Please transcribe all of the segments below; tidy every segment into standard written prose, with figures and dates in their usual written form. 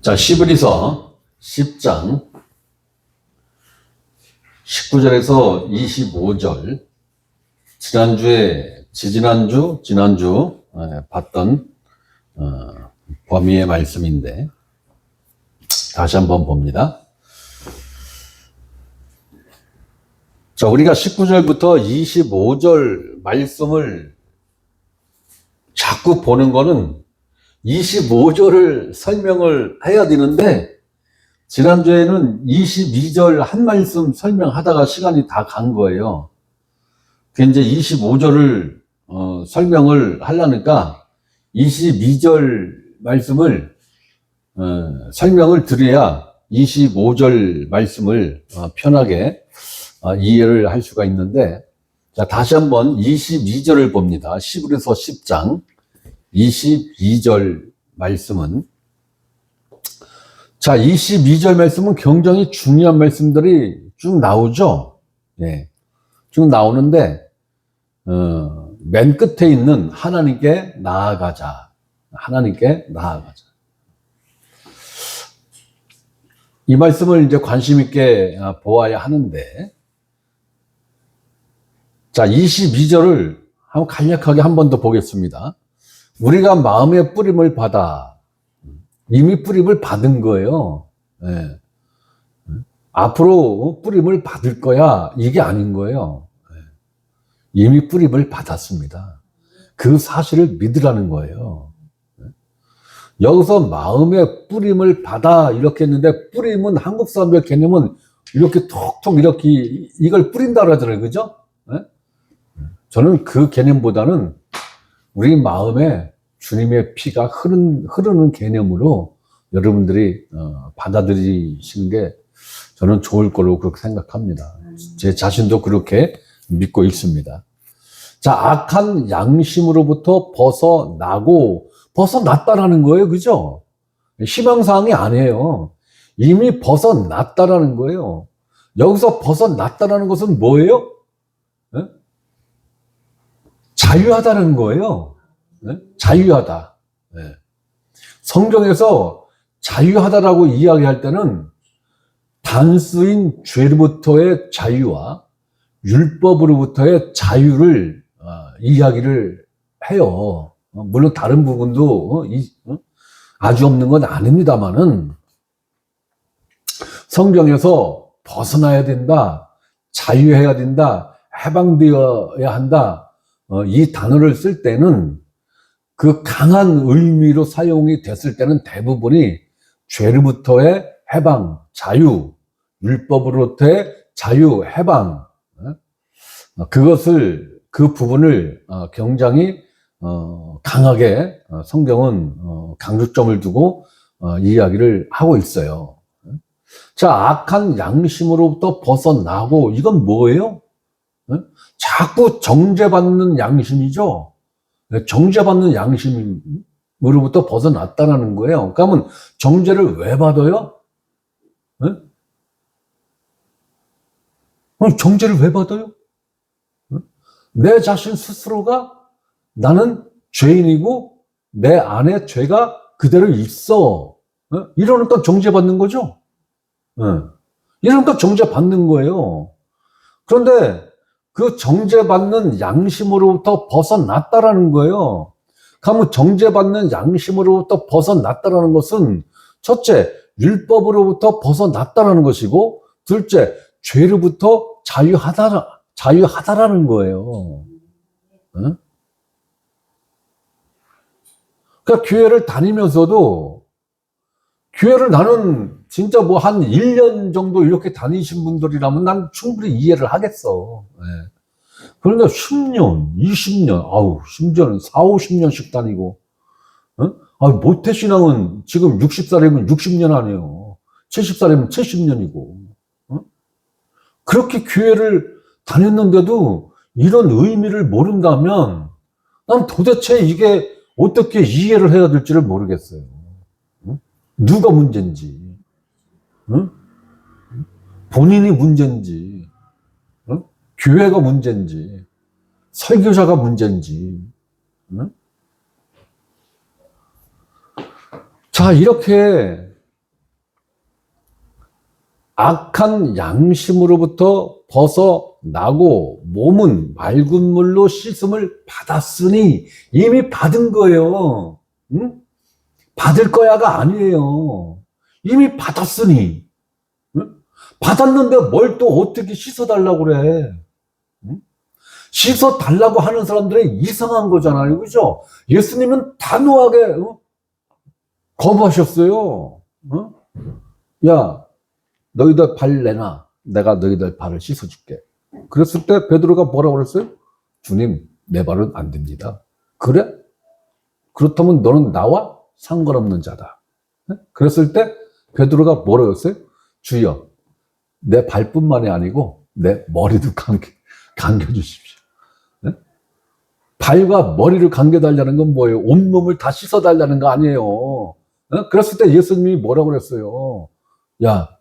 자, 시브리서 10장 19절에서 25절, 지난주 봤던 범위의 말씀인데 다시 한번 봅니다. 자, 우리가 19절부터 25절 말씀을 자꾸 보는 거는 25절을 설명을 해야 되는데, 지난주에는 22절 한 말씀 설명하다가 시간이 다 간 거예요. 그 이제 25절을 설명을 하려니까 22절 말씀을 설명을 드려야 25절 말씀을 편하게 이해를 할 수가 있는데, 자, 다시 한번 22절을 봅니다. 시브리서 10장 22절 말씀은, 자, 22절 말씀은 굉장히 중요한 말씀들이 쭉 나오죠. 예, 쭉 나오는데, 맨 끝에 있는 하나님께 나아가자. 하나님께 나아가자. 이 말씀을 이제 관심 있게 보아야 하는데, 자, 22절을 한번 간략하게 한 번 더 보겠습니다. 우리가 마음의 뿌림을 받아, 이미 뿌림을 받은 거예요. 예. 앞으로 뿌림을 받을 거야, 이게 아닌 거예요. 예. 이미 뿌림을 받았습니다. 그 사실을 믿으라는 거예요. 예. 여기서 마음의 뿌림을 받아 이렇게 했는데, 뿌림은 한국 사람들 개념은 이렇게 톡톡 이렇게 이걸 뿌린다고 하잖아요. 그죠? 예? 저는 그 개념보다는 우리 마음에 주님의 피가 흐르는 개념으로 여러분들이 받아들이시는 게 저는 좋을 거로 그렇게 생각합니다. 제 자신도 그렇게 믿고 있습니다. 자, 악한 양심으로부터 벗어났다라는 거예요. 그죠? 희망사항이 아니에요. 이미 벗어났다라는 거예요. 여기서 벗어났다라는 것은 뭐예요? 네? 자유하다는 거예요. 네? 자유하다. 네. 성경에서 자유하다라고 이야기할 때는 단수인 죄로부터의 자유와 율법으로부터의 자유를 이야기를 해요. 물론 다른 부분도 아주 없는 건 아닙니다만은, 성경에서 벗어나야 된다, 자유해야 된다, 해방되어야 한다, 이 단어를 쓸 때는 그 강한 의미로 사용이 됐을 때는 대부분이 죄로부터의 해방, 자유, 율법으로부터의 자유, 해방, 그 부분을 굉장히 강하게 성경은 강조점을 두고 이야기를 하고 있어요. 자, 악한 양심으로부터 벗어나고, 이건 뭐예요? 자꾸 정죄받는 양심이죠. 정죄받는 양심으로부터 벗어났다는 거예요. 그러면 정죄를 왜 받아요? 정죄를 왜 받아요? 내 자신 스스로가 나는 죄인이고 내 안에 죄가 그대로 있어. 이러니까 정죄받는 거죠. 이러니까 정죄받는 거예요. 그런데 그 정죄받는 양심으로부터 벗어났다라는 거예요. 그러면 정죄받는 양심으로부터 벗어났다라는 것은, 첫째, 율법으로부터 벗어났다라는 것이고, 둘째, 죄로부터 자유하다라는 거예요. 그러니까 교회를 다니면서도, 교회를 나는 진짜 뭐 한 1년 정도 이렇게 다니신 분들이라면 난 충분히 이해를 하겠어. 네. 그런데 10년, 20년, 심지어는 4, 50년씩 다니고, 모태신앙은 지금 60살이면 60년 아니에요. 70살이면 70년이고. 그렇게 교회를 다녔는데도 이런 의미를 모른다면 난 도대체 이게 어떻게 이해를 해야 될지를 모르겠어요. 누가 문제인지, 본인이 문제인지, 교회가 문제인지, 설교자가 문제인지. 자, 이렇게 악한 양심으로부터 벗어나고 몸은 맑은 물로 씻음을 받았으니 이미 받은 거예요. 응? 받을 거야가 아니에요. 이미 받았으니. 응? 받았는데 뭘 또 어떻게 씻어달라고 그래. 응? 씻어달라고 하는 사람들이 이상한 거잖아요. 그죠? 예수님은 단호하게 거부하셨어요. 응? 야, 너희들 발 내놔. 내가 너희들 발을 씻어줄게. 그랬을 때 베드로가 뭐라고 그랬어요? 주님, 내 발은 안 됩니다. 그래? 그렇다면 너는 나와 상관없는 자다. 그랬을 때 베드로가 뭐라고 했어요? 주여, 내 발뿐만이 아니고 내 머리도 감겨주십시오. 발과 머리를 감겨달라는 건 뭐예요? 온몸을 다 씻어달라는 거 아니에요. 그랬을 때 예수님이 뭐라고 그랬어요? 야,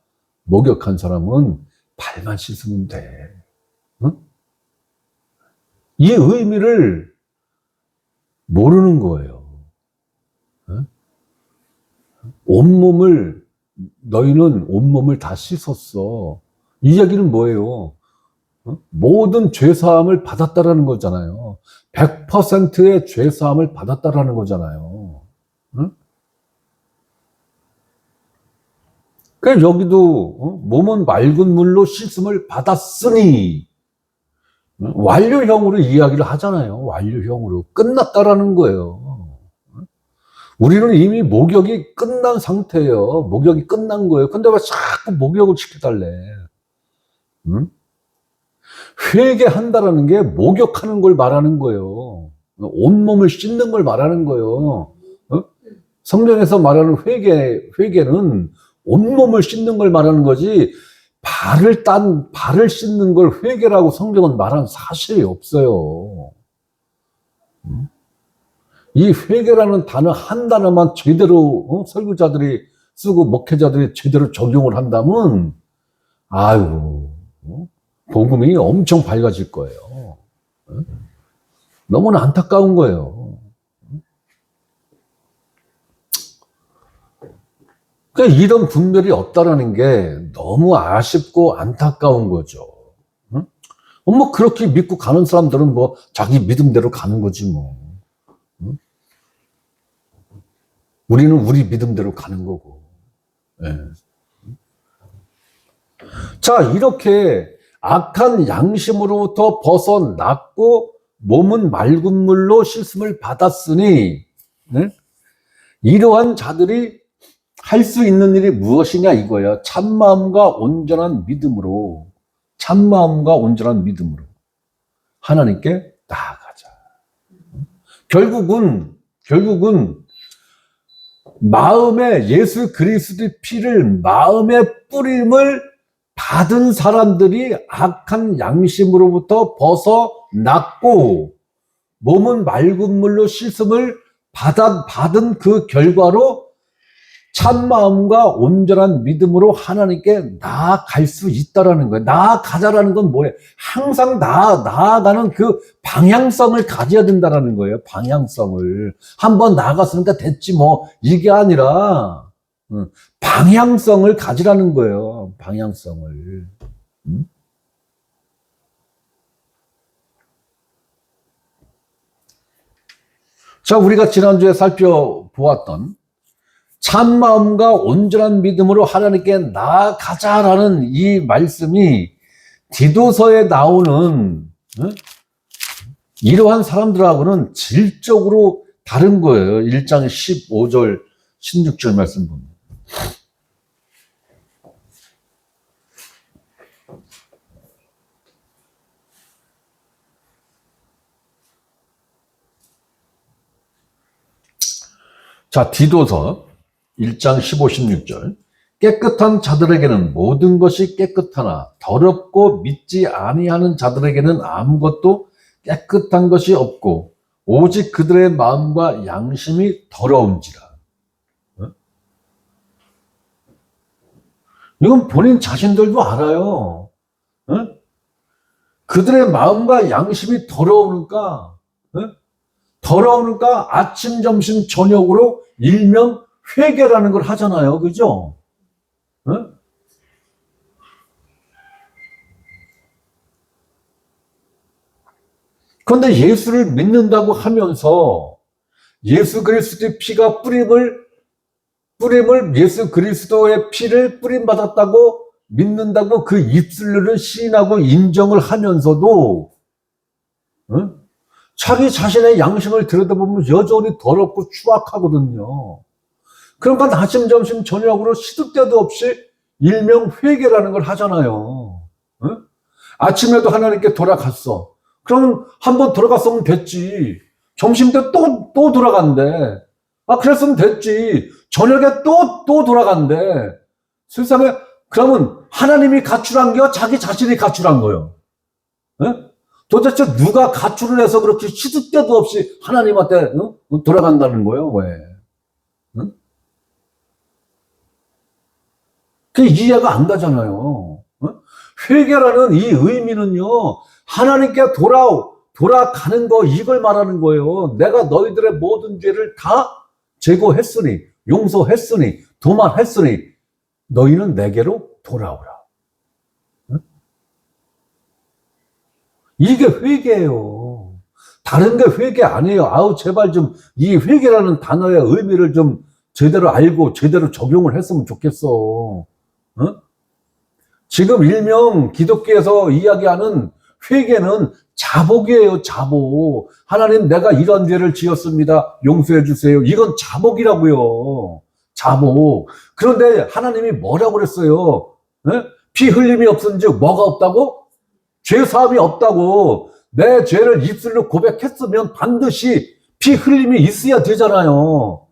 목욕한 사람은 발만 씻으면 돼. 응? 이 의미를 모르는 거예요. 응? 너희는 온몸을 다 씻었어. 이 얘기는 뭐예요? 응? 모든 죄사함을 받았다라는 거잖아요. 100%의 죄사함을 받았다라는 거잖아요. 응? 그러니까 여기도 몸은 맑은 물로 씻음을 받았으니 완료형으로 이야기를 하잖아요. 완료형으로 끝났다라는 거예요. 우리는 이미 목욕이 끝난 상태예요. 목욕이 끝난 거예요. 근데 왜 자꾸 목욕을 시켜달래? 응? 회개한다라는 게 목욕하는 걸 말하는 거예요. 온몸을 씻는 걸 말하는 거예요. 성경에서 말하는 회개는 온몸을 씻는 걸 말하는 거지, 발을 씻는 걸 회개라고 성경은 말하는 사실이 없어요. 이 회개라는 단어 한 단어만 제대로 설교자들이 쓰고 목회자들이 제대로 적용을 한다면, 아유, 복음이 엄청 밝아질 거예요. 너무나 안타까운 거예요. 그러니까 이런 분별이 없다라는 게 너무 아쉽고 안타까운 거죠. 뭐 그렇게 믿고 가는 사람들은 뭐 자기 믿음대로 가는 거지 뭐. 우리는 우리 믿음대로 가는 거고. 네. 자, 이렇게 악한 양심으로부터 벗어났고 몸은 맑은 물로 씻음을 받았으니, 네? 이러한 자들이 할 수 있는 일이 무엇이냐 이거야. 참마음과 온전한 믿음으로 하나님께 나아가자. 결국은 마음에 예수 그리스도의 피를 마음에 뿌림을 받은 사람들이 악한 양심으로부터 벗어났고 몸은 맑은 물로 씻음을 받은 그 결과로 참마음과 온전한 믿음으로 하나님께 나아갈 수 있다라는 거예요. 나아가자라는 건 뭐예요? 항상 나아가는 그 방향성을 가져야 된다라는 거예요. 방향성을. 한번 나아갔으니까 됐지 뭐 이게 아니라 방향성을 가지라는 거예요. 방향성을. 자, 우리가 지난주에 살펴보았던 참마음과 온전한 믿음으로 하나님께 나아가자라는 이 말씀이 디도서에 나오는 이러한 사람들하고는 질적으로 다른 거예요. 1장 15절, 16절 말씀 보면. 자, 디도서 1장 15, 16절. 깨끗한 자들에게는 모든 것이 깨끗하나 더럽고 믿지 아니하는 자들에게는 아무것도 깨끗한 것이 없고 오직 그들의 마음과 양심이 더러운지라. 이건 본인 자신들도 알아요. 그들의 마음과 양심이 더러우니까 아침, 점심, 저녁으로 일명 회개라는 걸 하잖아요. 그죠? 그런데 예수를 믿는다고 하면서 예수 그리스도의 피가 뿌림을 예수 그리스도의 피를 뿌림받았다고 믿는다고 그 입술로는 시인하고 인정을 하면서도 자기 자신의 양심을 들여다보면 여전히 더럽고 추악하거든요. 그러니까 아침, 점심, 저녁으로 시도 때도 없이 일명 회개라는 걸 하잖아요. 아침에도 하나님께 돌아갔어. 그럼 한번 돌아갔으면 됐지. 점심 때 또 돌아간대. 아, 그랬으면 됐지. 저녁에 또 돌아간대. 세상에, 그러면 하나님이 가출한 게 자기 자신이 가출한 거예요. 도대체 누가 가출을 해서 그렇게 시도 때도 없이 하나님한테 돌아간다는 거예요? 왜? 그게 이해가 안 가잖아요. 회개라는 이 의미는요, 하나님께 돌아가는 거, 이걸 말하는 거예요. 내가 너희들의 모든 죄를 다 제거했으니, 용서했으니, 도말했으니, 너희는 내게로 돌아오라. 이게 회개예요. 다른 게 회개 아니에요. 아우, 제발 좀 이 회개라는 단어의 의미를 좀 제대로 알고 제대로 적용을 했으면 좋겠어. 지금 일명 기독교에서 이야기하는 회개는 자복이에요, 자복. 하나님, 내가 이런 죄를 지었습니다. 용서해 주세요. 이건 자복이라고요. 자복. 그런데 하나님이 뭐라고 그랬어요? 피 흘림이 없은즉 뭐가 없다고? 죄 사함이 없다고. 내 죄를 입술로 고백했으면 반드시 피 흘림이 있어야 되잖아요.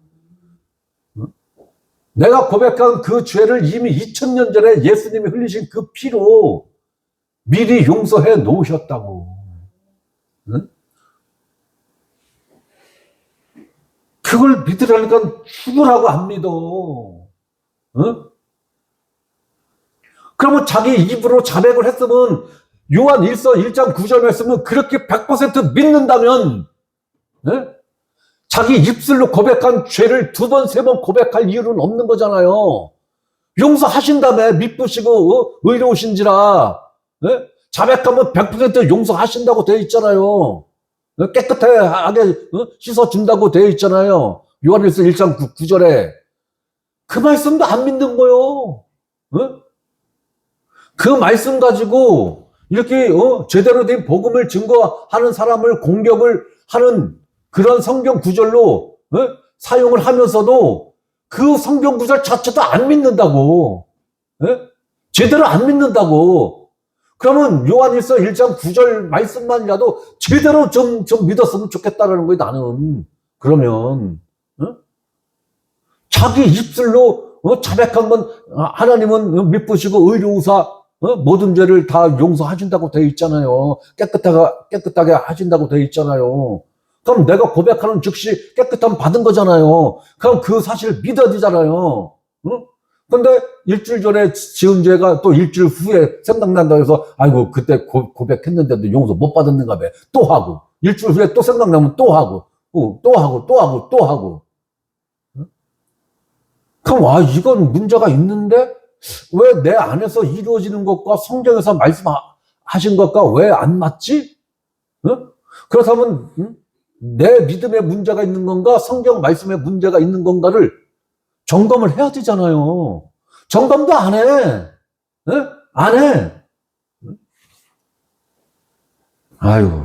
내가 고백한 그 죄를 이미 2000년 전에 예수님이 흘리신 그 피로 미리 용서해 놓으셨다고. 그걸 믿으라니까 죽으라고 안 믿어. 그러면 자기 입으로 자백을 했으면 요한 1서 1장 9절 말씀은 그렇게 100% 믿는다면 자기 입술로 고백한 죄를 2번, 3번 고백할 이유는 없는 거잖아요. 용서하신다며 미쁘시고 의로우신지라 자백하면 100% 용서하신다고 되어 있잖아요. 깨끗하게 씻어준다고 되어 있잖아요. 요한일서 1장 9절에 그 말씀도 안 믿는 거요. 그 말씀 가지고 이렇게 제대로 된 복음을 증거하는 사람을 공격을 하는 그런 성경 구절로 사용을 하면서도 그 성경 구절 자체도 안 믿는다고. 제대로 안 믿는다고. 그러면 요한일서 1장 9절 말씀만이라도 제대로 좀 믿었으면 좋겠다라는 거예요, 나는. 그러면 자기 입술로 자백한 건 하나님은 미쁘시고 의로우사 모든 죄를 다 용서하신다고 되어 있잖아요. 깨끗하게 하신다고 되어 있잖아요. 그럼 내가 고백하는 즉시 깨끗함 받은 거잖아요. 그럼 그 사실을 믿어야 되잖아요. 근데 일주일 전에 지은 죄가 또 일주일 후에 생각난다 해서 아이고 그때 고백했는데도 용서 못 받았는가 봐. 또 하고 일주일 후에 또 생각나면 또 하고 또 하고 그럼 이건 문제가 있는데 왜 내 안에서 이루어지는 것과 성경에서 말씀하신 것과 왜 안 맞지? 그렇다면 내 믿음에 문제가 있는 건가 성경 말씀에 문제가 있는 건가를 점검을 해야 되잖아요. 점검도 안 해. 안 해. 아유.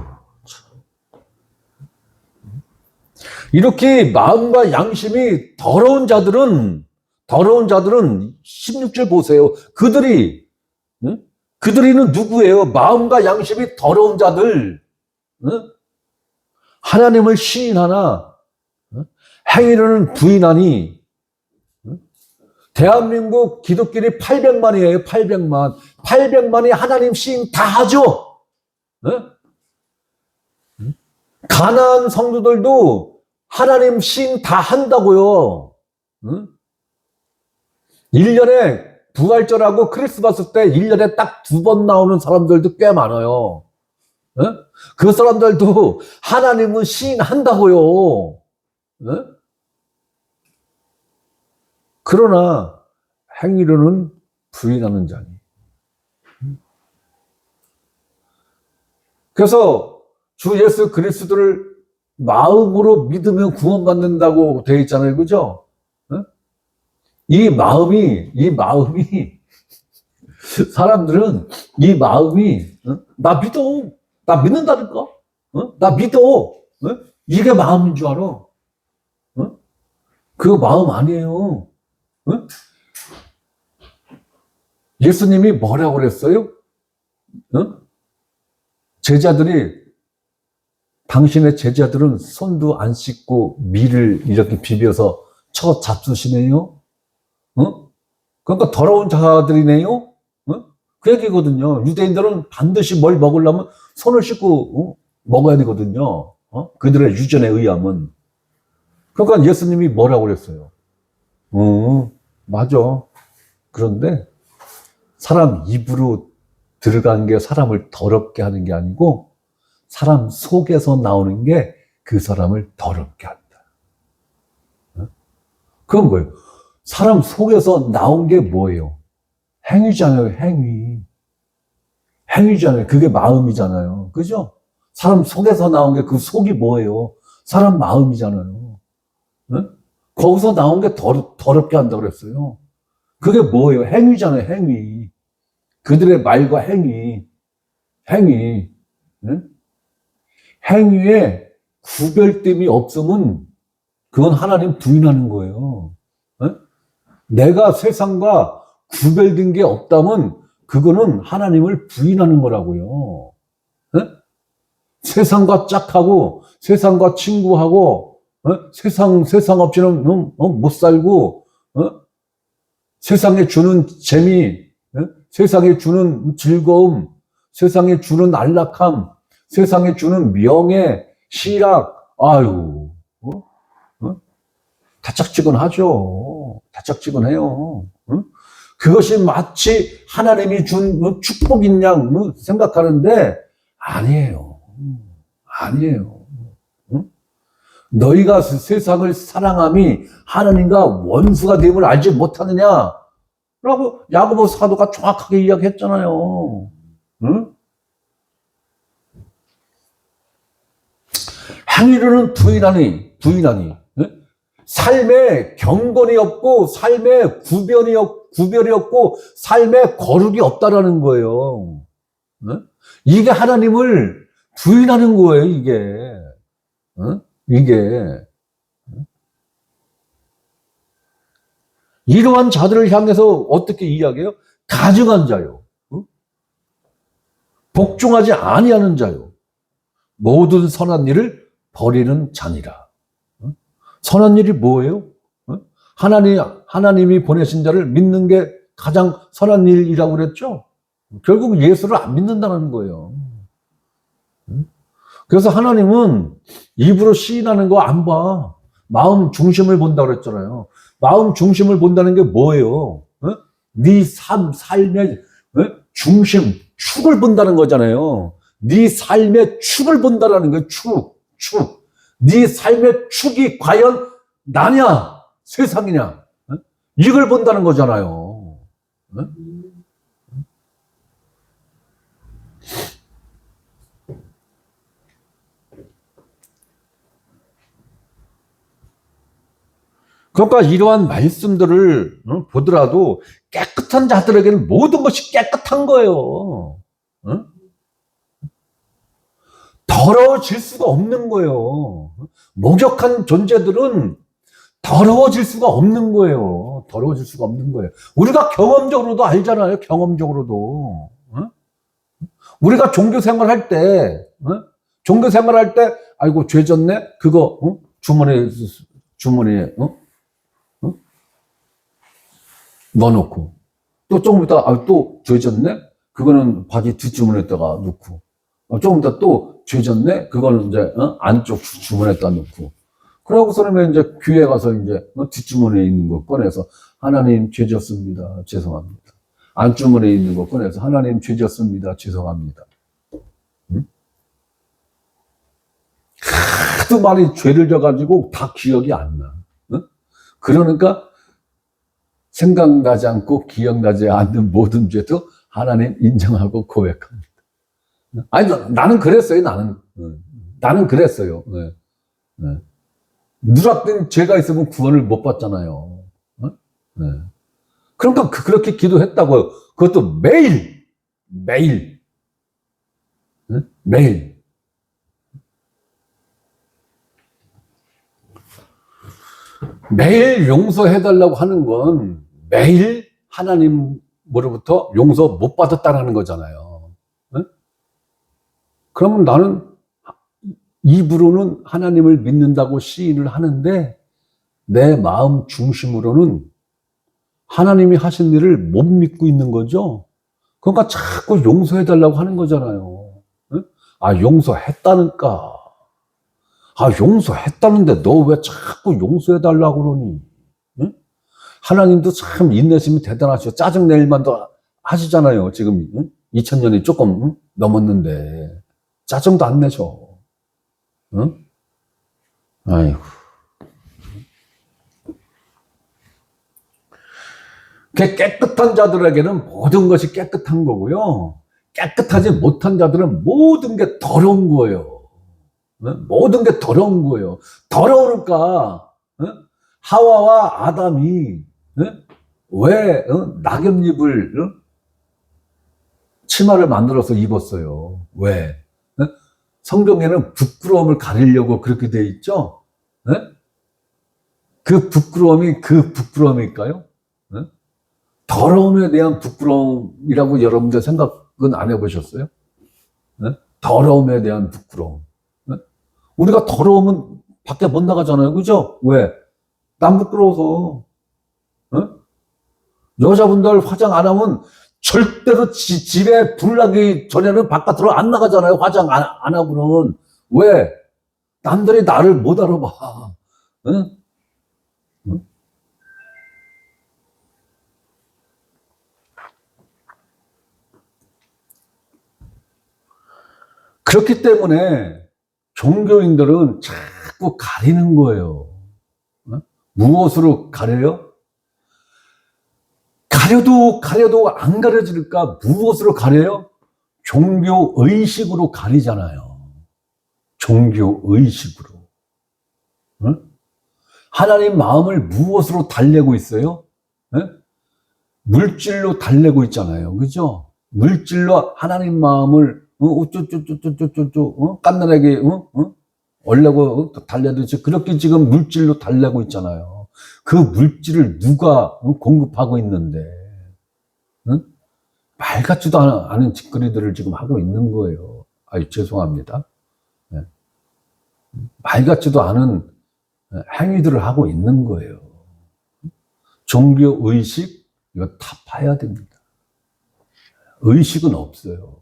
이렇게 마음과 양심이 더러운 자들은 16절 보세요. 그들이는 누구예요? 마음과 양심이 더러운 자들. 하나님을 시인하나 행위로는 부인하니. 대한민국 기독교인이 800만이에요. 800만이 하나님 시인 다 하죠. 가나안 성도들도 하나님 시인 다 한다고요. 1년에 부활절하고 크리스마스 때 1년에 딱 2번 나오는 사람들도 꽤 많아요. 그 사람들도 하나님은 시인한다고요. 그러나 행위로는 부인하는 자니. 그래서 주 예수 그리스도를 마음으로 믿으면 구원받는다고 되어 있잖아요. 그죠? 어? 이 마음이, 사람들은 이 마음이, 나 믿어. 나 믿는다니까? 나 믿어. 이게 마음인 줄 알아. 그거 마음 아니에요. 예수님이 뭐라고 그랬어요? 제자들이, 당신의 제자들은 손도 안 씻고 밀을 이렇게 비벼서 쳐 잡수시네요? 그러니까 더러운 자들이네요? 그 얘기거든요. 유대인들은 반드시 뭘 먹으려면 손을 씻고 먹어야 되거든요. 그들의 유전에 의하면. 그러니까 예수님이 뭐라고 그랬어요? 맞아. 그런데 사람 입으로 들어간 게 사람을 더럽게 하는 게 아니고 사람 속에서 나오는 게 그 사람을 더럽게 한다. 그건 뭐예요? 사람 속에서 나온 게 뭐예요? 행위잖아요, 행위. 행위잖아요. 그게 마음이잖아요. 그죠? 사람 속에서 나온 게 그 속이 뭐예요? 사람 마음이잖아요. 거기서 나온 게 더럽게 한다고 그랬어요. 그게 뭐예요? 행위잖아요, 행위. 그들의 말과 행위. 행위에 구별됨이 없으면 그건 하나님 부인하는 거예요. 내가 세상과 구별된 게 없다면 그거는 하나님을 부인하는 거라고요. 세상과 짝하고 세상과 친구하고 세상 없이는 못 살고 세상에 주는 재미, 세상에 주는 즐거움, 세상에 주는 안락함, 세상에 주는 명예, 희락, 아유, 다짝지근하죠. 다짝지근해요. 그것이 마치 하나님이 준 축복인 양 생각하는데 아니에요. 아니에요. 너희가 세상을 사랑함이 하나님과 원수가 됨을 알지 못하느냐? 라고 야고보 사도가 정확하게 이야기했잖아요. 행위로는 부인하니 삶에 경건이 없고 삶에 구별이 없고 삶에 거룩이 없다라는 거예요. 이게 하나님을 부인하는 거예요. 이게 이러한 자들을 향해서 어떻게 이야기해요? 가증한 자요, 복종하지 아니하는 자요, 모든 선한 일을 버리는 자니라. 선한 일이 뭐예요? 하나님이 보내신 자를 믿는 게 가장 선한 일이라고 그랬죠? 결국 예수를 안 믿는다는 거예요. 그래서 하나님은 입으로 시인하는 거 안 봐. 마음 중심을 본다고 그랬잖아요. 마음 중심을 본다는 게 뭐예요? 네 삶의 중심, 축을 본다는 거잖아요. 네 삶의 축을 본다는 거예요. 축. 네 삶의 축이 과연 나냐, 세상이냐, 이걸 본다는 거잖아요. 그러니까 이러한 말씀들을 보더라도 깨끗한 자들에게는 모든 것이 깨끗한 거예요. 더러워질 수가 없는 거예요. 목욕한 존재들은 더러워질 수가 없는 거예요. 더러워질 수가 없는 거예요. 우리가 경험적으로도 알잖아요. 경험적으로도. 우리가 종교 생활할 때, 아이고, 죄 졌네? 그거, 주머니에, 넣어놓고. 또 조금 있다가, 또 죄 졌네? 그거는 바지 뒷주머니에다가 넣고. 조금 있다 또 죄 졌네? 그거는 이제, 안쪽 주머니에다 넣고. 그러고서는 이제 교회 가서 이제 뒷주머니에 있는 거 꺼내서 하나님 죄 졌습니다. 죄송합니다. 안주머니에 있는 거 꺼내서 하나님 죄 졌습니다. 죄송합니다. 하도 많이 죄를 져가지고 다 기억이 안 나. 그러니까 생각나지 않고 기억나지 않는 모든 죄도 하나님 인정하고 고백합니다. 아니, 나는 그랬어요, 나는. 나는 그랬어요. 네. 네. 누락된 죄가 있으면 구원을 못 받잖아요. 어? 네. 그러니까 그렇게 기도했다고요. 그것도 매일, 매일, 네? 매일. 매일 용서해달라고 하는 건 매일 하나님으로부터 용서 못 받았다라는 거잖아요. 네? 그러면 나는 입으로는 하나님을 믿는다고 시인을 하는데 내 마음 중심으로는 하나님이 하신 일을 못 믿고 있는 거죠. 그러니까 자꾸 용서해달라고 하는 거잖아요. 네? 아, 용서했다니까. 아, 용서했다는데 너 왜 자꾸 용서해달라고 그러니? 응? 하나님도 참 인내심이 대단하시죠. 짜증낼 만도 하시잖아요. 지금 2000년이 조금 넘었는데 짜증도 안 내죠. 응? 아이고. 깨끗한 자들에게는 모든 것이 깨끗한 거고요. 깨끗하지 못한 자들은 모든 게 더러운 거예요. 모든 게 더러운 거예요. 더러우니까 하와와 아담이 왜 낙엽잎을 치마를 만들어서 입었어요? 왜? 성경에는 부끄러움을 가리려고 그렇게 돼 있죠? 그 부끄러움일까요? 더러움에 대한 부끄러움이라고 여러분들 생각은 안 해보셨어요? 더러움에 대한 부끄러움. 우리가 더러우면 밖에 못 나가잖아요. 그죠? 왜? 남 부끄러워서. 여자분들 화장 안 하면 절대로 집에 불 나기 전에는 바깥으로 안 나가잖아요. 화장 안 하고는. 왜? 남들이 나를 못 알아봐. 응? 응? 그렇기 때문에 종교인들은 자꾸 가리는 거예요. 무엇으로 가려요? 가려도 안 가려질까? 무엇으로 가려요? 종교의식으로 가리잖아요. 종교의식으로. 하나님 마음을 무엇으로 달래고 있어요? 물질로 달래고 있잖아요. 그죠? 물질로 하나님 마음을 깐난하게 얼려고 달래듯이 그렇게 지금 물질로 달래고 있잖아요. 그 물질을 누가 공급하고 있는데 말 같지도 않은 짓거리들을 지금 하고 있는 거예요. 아유, 죄송합니다. 말 같지도 않은 행위들을 하고 있는 거예요. 종교의식 이거 다 파야 됩니다. 의식은 없어요.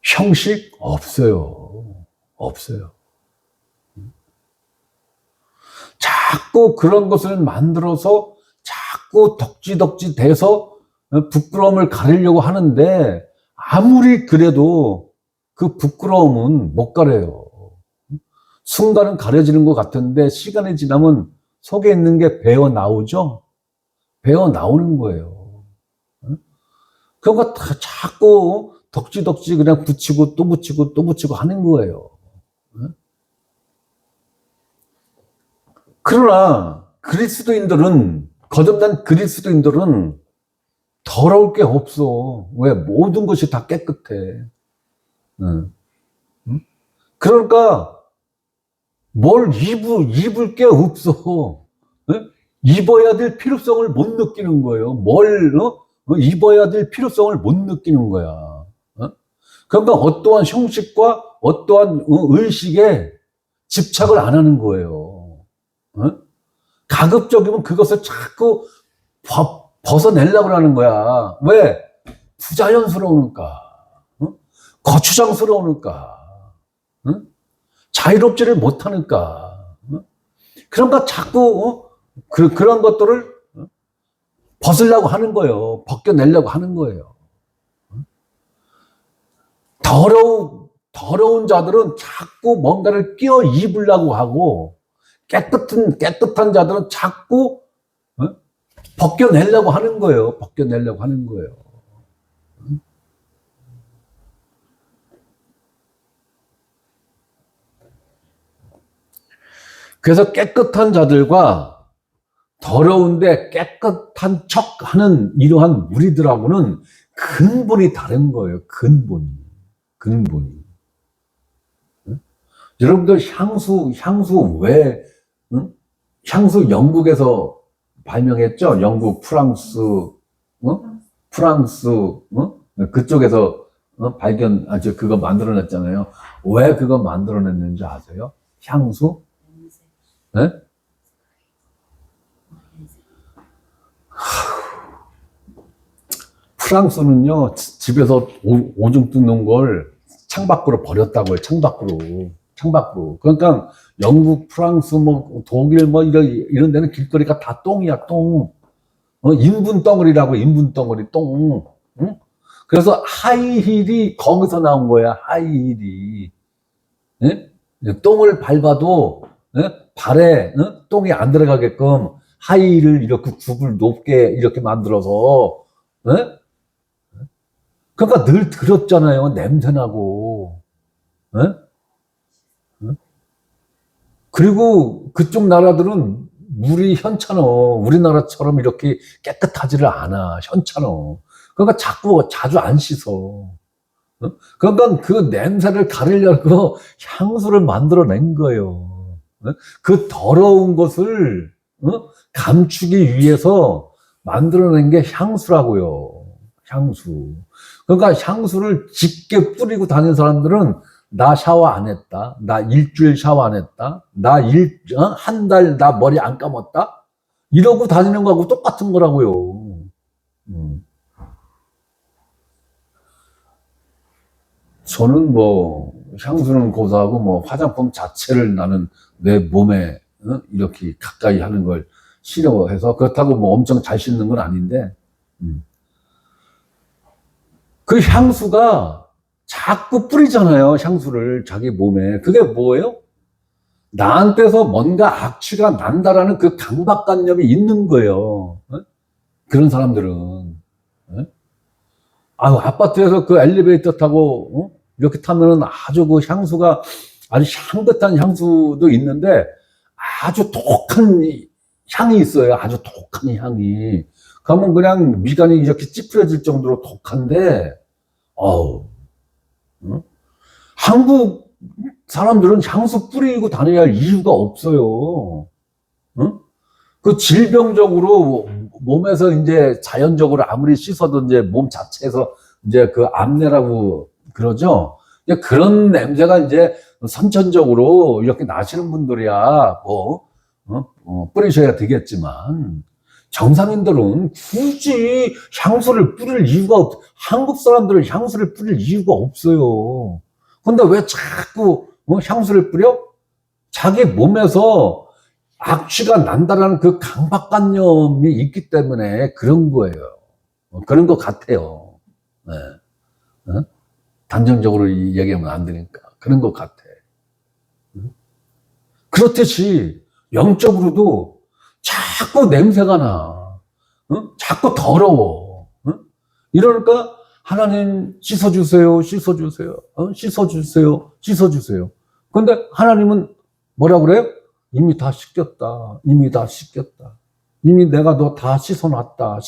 형식 없어요. 없어요. 자꾸 그런 것을 만들어서 자꾸 덕지덕지 돼서 부끄러움을 가리려고 하는데 아무리 그래도 그 부끄러움은 못 가려요. 순간은 가려지는 것 같은데 시간이 지나면 속에 있는 게 배어 나오죠? 배어 나오는 거예요. 그거 다 자꾸 덕지덕지 그냥 붙이고 또 붙이고 또 붙이고 하는 거예요. 그러나 그리스도인들은 거듭난 그리스도인들은 더러울 게 없어. 왜? 모든 것이 다 깨끗해. 그러니까 뭘 입을 게 없어. 입어야 될 필요성을 못 느끼는 거예요. 입어야 될 필요성을 못 느끼는 거야. 그러니까 어떠한 형식과 어떠한 의식에 집착을 안 하는 거예요. 가급적이면 그것을 자꾸 벗어내려고 하는 거야. 왜? 부자연스러우니까. 거추장스러우니까. 자유롭지를 못하니까. 그러니까 자꾸 그런 것들을 벗으려고 하는 거예요. 벗겨내려고 하는 거예요. 더러운 자들은 자꾸 뭔가를 끼워 입으려고 하고 깨끗한 자들은 자꾸 벗겨내려고 하는 거예요. 벗겨내려고 하는 거예요. 그래서 깨끗한 자들과 더러운데 깨끗한 척 하는 이러한 무리들하고는 근본이 다른 거예요. 근본이. 응? 여러분들 향수 왜, 응? 향수 영국에서 발명했죠? 영국, 프랑스, 프랑스, 그쪽에서 그거 만들어냈잖아요. 왜 그거 만들어냈는지 아세요? 향수? 네? 프랑스는요, 집에서 오줌 뜯는 걸 창밖으로 버렸다고요. 창밖으로. 그러니까 영국, 프랑스, 뭐 독일, 뭐 이런 데는 길거리가 다 똥이야, 똥. 인분 덩어리라고, 인분 덩어리, 똥. 응? 그래서 하이힐이 거기서 나온 거야, 하이힐이. 예? 똥을 밟아도 발에 똥이 안 들어가게끔 하이힐을 이렇게 굽을 높게 이렇게 만들어서 예? 그러니까 늘 더럽잖아요. 냄새나고. 예? 그리고 그쪽 나라들은 물이 현찮아. 우리나라처럼 이렇게 깨끗하지를 않아. 현찮아. 그러니까 자주 안 씻어. 그러니까 그 냄새를 가리려고 향수를 만들어낸 거예요. 그 더러운 것을 감추기 위해서 만들어낸 게 향수라고요. 향수. 그러니까 향수를 짙게 뿌리고 다니는 사람들은 나 샤워 안 했다. 나 일주일 샤워 안 했다. 한 달 나 머리 안 감았다. 이러고 다니는 거하고 똑같은 거라고요. 저는 뭐 향수는 고소하고 뭐 화장품 자체를 나는 내 몸에 이렇게 가까이 하는 걸 싫어해서 그렇다고 뭐 엄청 잘 씻는 건 아닌데 그 향수가 자꾸 뿌리잖아요. 향수를 자기 몸에. 그게 뭐예요? 나한테서 뭔가 악취가 난다라는 그 강박관념이 있는 거예요. 그런 사람들은. 아파트에서 그 엘리베이터 타고 이렇게 타면은 아주 그 향수가 아주 향긋한 향수도 있는데 아주 독한 향이 있어요. 아주 독한 향이. 그러면 그냥 미간이 이렇게 찌푸려질 정도로 독한데, 한국 사람들은 향수 뿌리고 다녀야 할 이유가 없어요. 그 질병적으로 몸에서 이제 자연적으로 아무리 씻어도 이제 몸 자체에서 이제 그 암내라고 그러죠. 그런 냄새가 이제 선천적으로 이렇게 나시는 분들이야 뿌리셔야 되겠지만 정상인들은 굳이 향수를 뿌릴 이유가 한국 사람들은 향수를 뿌릴 이유가 없어요. 근데 왜 자꾸 향수를 뿌려? 자기 몸에서 악취가 난다라는 그 강박관념이 있기 때문에 그런 거예요. 그런 것 같아요. 네. 단정적으로 얘기하면 안 되니까. 그런 것 같아. 그렇듯이 영적으로도 자꾸 냄새가 나. 자꾸 더러워. 이러니까 하나님 씻어주세요. 씻어주세요. 근데 하나님은 뭐라 그래요? 이미 다 씻겼다. 이미 내가 너 다 씻어놨다.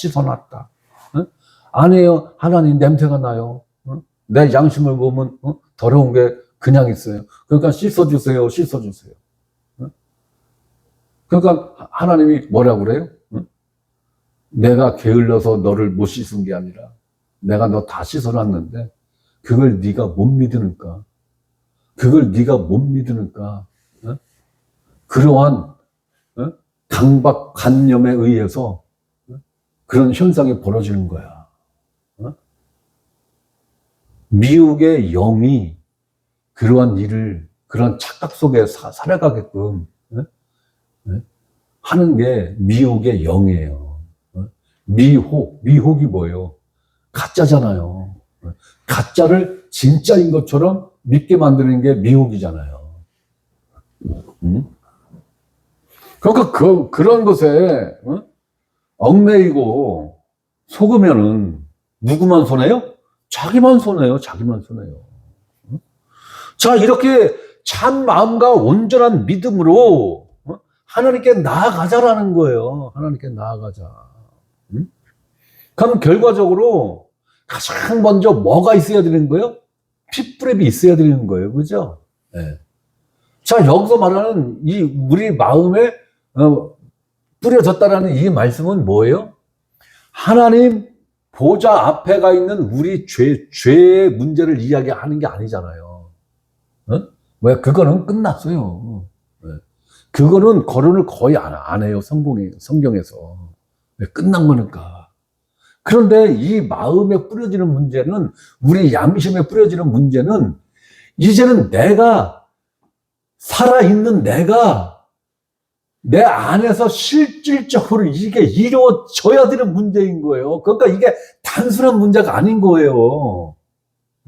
아니에요. 하나님 냄새가 나요. 내 양심을 보면 더러운 게 그냥 있어요. 그러니까 씻어주세요. 그러니까 하나님이 뭐라 그래요? 내가 게을러서 너를 못 씻은 게 아니라 내가 너 다 씻어놨는데 그걸 네가 못 믿으니까 그러한 강박관념에 의해서 그런 현상이 벌어지는 거야. 미혹의 영이 그러한 일을 그런 착각 속에 살아가게끔 하는 게 미혹의 영이에요. 미혹이 뭐예요? 가짜잖아요. 가짜를 진짜인 것처럼 믿게 만드는 게 미혹이잖아요. 그러니까 그런 것에 얽매이고 속으면은 누구만 손해요? 자기만 손해요. 자, 이렇게 참 마음과 온전한 믿음으로 하나님께 나아가자라는 거예요. 하나님께 나아가자. 응? 그럼 결과적으로 가장 먼저 뭐가 있어야 되는 거예요? 핏불이 있어야 되는 거예요. 그죠? 네. 자, 여기서 말하는 이 우리 마음에 뿌려졌다라는 이 말씀은 뭐예요? 하나님 보좌 앞에 가 있는 우리 죄의 문제를 이야기하는 게 아니잖아요. 어? 왜? 그거는 끝났어요. 네. 그거는 거론을 거의 안 해요. 성경에서. 왜? 끝난 거니까. 그런데 이 마음에 뿌려지는 문제는, 우리 양심에 뿌려지는 문제는, 이제는 내가, 살아있는 내가, 내 안에서 실질적으로 이게 이루어져야 되는 문제인 거예요. 그러니까 이게 단순한 문제가 아닌 거예요.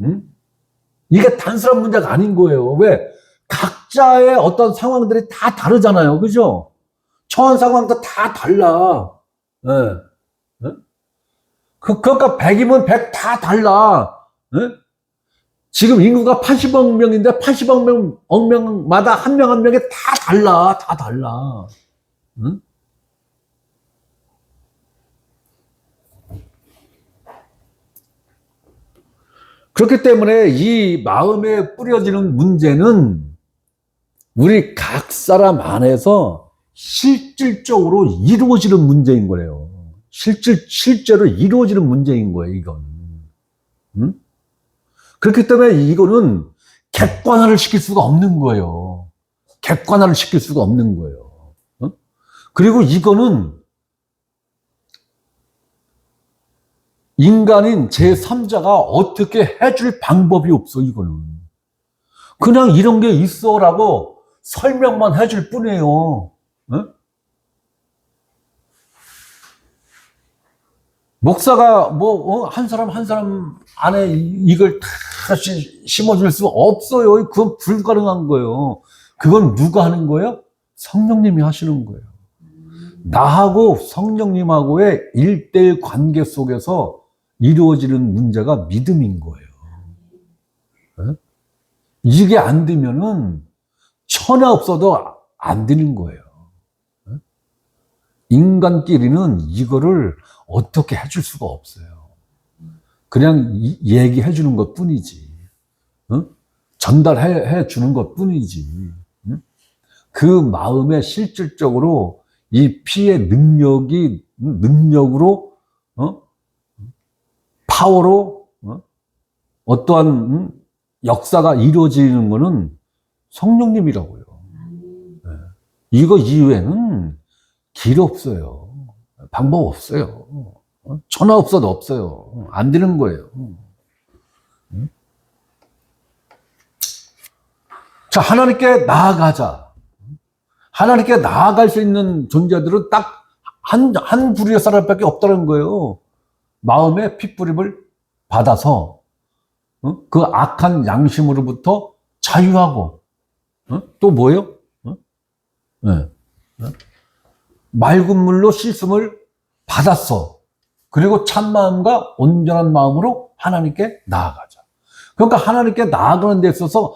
응? 이게 단순한 문제가 아닌 거예요. 왜? 각자의 어떤 상황들이 다 다르잖아요. 그죠? 처한 상황도 다 달라. 네. 네? 그러니까 100이면 100 다 달라. 네? 지금 인구가 80억 명인데 80억 명마다 한 명 한 명이 다 달라. 다 달라. 응? 그렇기 때문에 이 마음에 뿌려지는 문제는 우리 각 사람 안에서 실질적으로 이루어지는 문제인 거예요. 실제로 이루어지는 문제인 거예요, 이건. 응? 그렇기 때문에 이거는 객관화를 시킬 수가 없는 거예요. 객관화를 시킬 수가 없는 거예요. 응? 그리고 이거는 인간인 제3자가 어떻게 해줄 방법이 없어, 이거는. 그냥 이런 게 있어라고 설명만 해줄 뿐이에요. 응? 목사가 한 사람 한 사람 안에 이걸 다 심어줄 수 없어요. 그건 불가능한 거예요. 그건 누가 하는 거예요? 성령님이 하시는 거예요. 나하고 성령님하고의 1:1 관계 속에서 이루어지는 문제가 믿음인 거예요. 네? 이게 안 되면은 천하 없어도 안 되는 거예요. 네? 인간끼리는 이거를 어떻게 해줄 수가 없어요. 그냥 얘기해 주는 것 뿐이지. 전달해 주는 것 뿐이지. 그 마음에 실질적으로 이 피의 능력으로, 파워로, 어떠한 역사가 이루어지는 것은 성령님이라고요. 이거 이외에는 길 없어요. 방법 없어요. 천하 없어도 없어요. 안 되는 거예요. 자, 하나님께 나아가자. 하나님께 나아갈 수 있는 존재들은 딱 한 부류의 사람밖에 없다는 거예요. 마음의 핏부림을 받아서 그 악한 양심으로부터 자유하고, 또 뭐예요? 네. 맑은 물로 씻음을 받았어. 그리고 참마음과 온전한 마음으로 하나님께 나아가자. 그러니까 하나님께 나아가는 데 있어서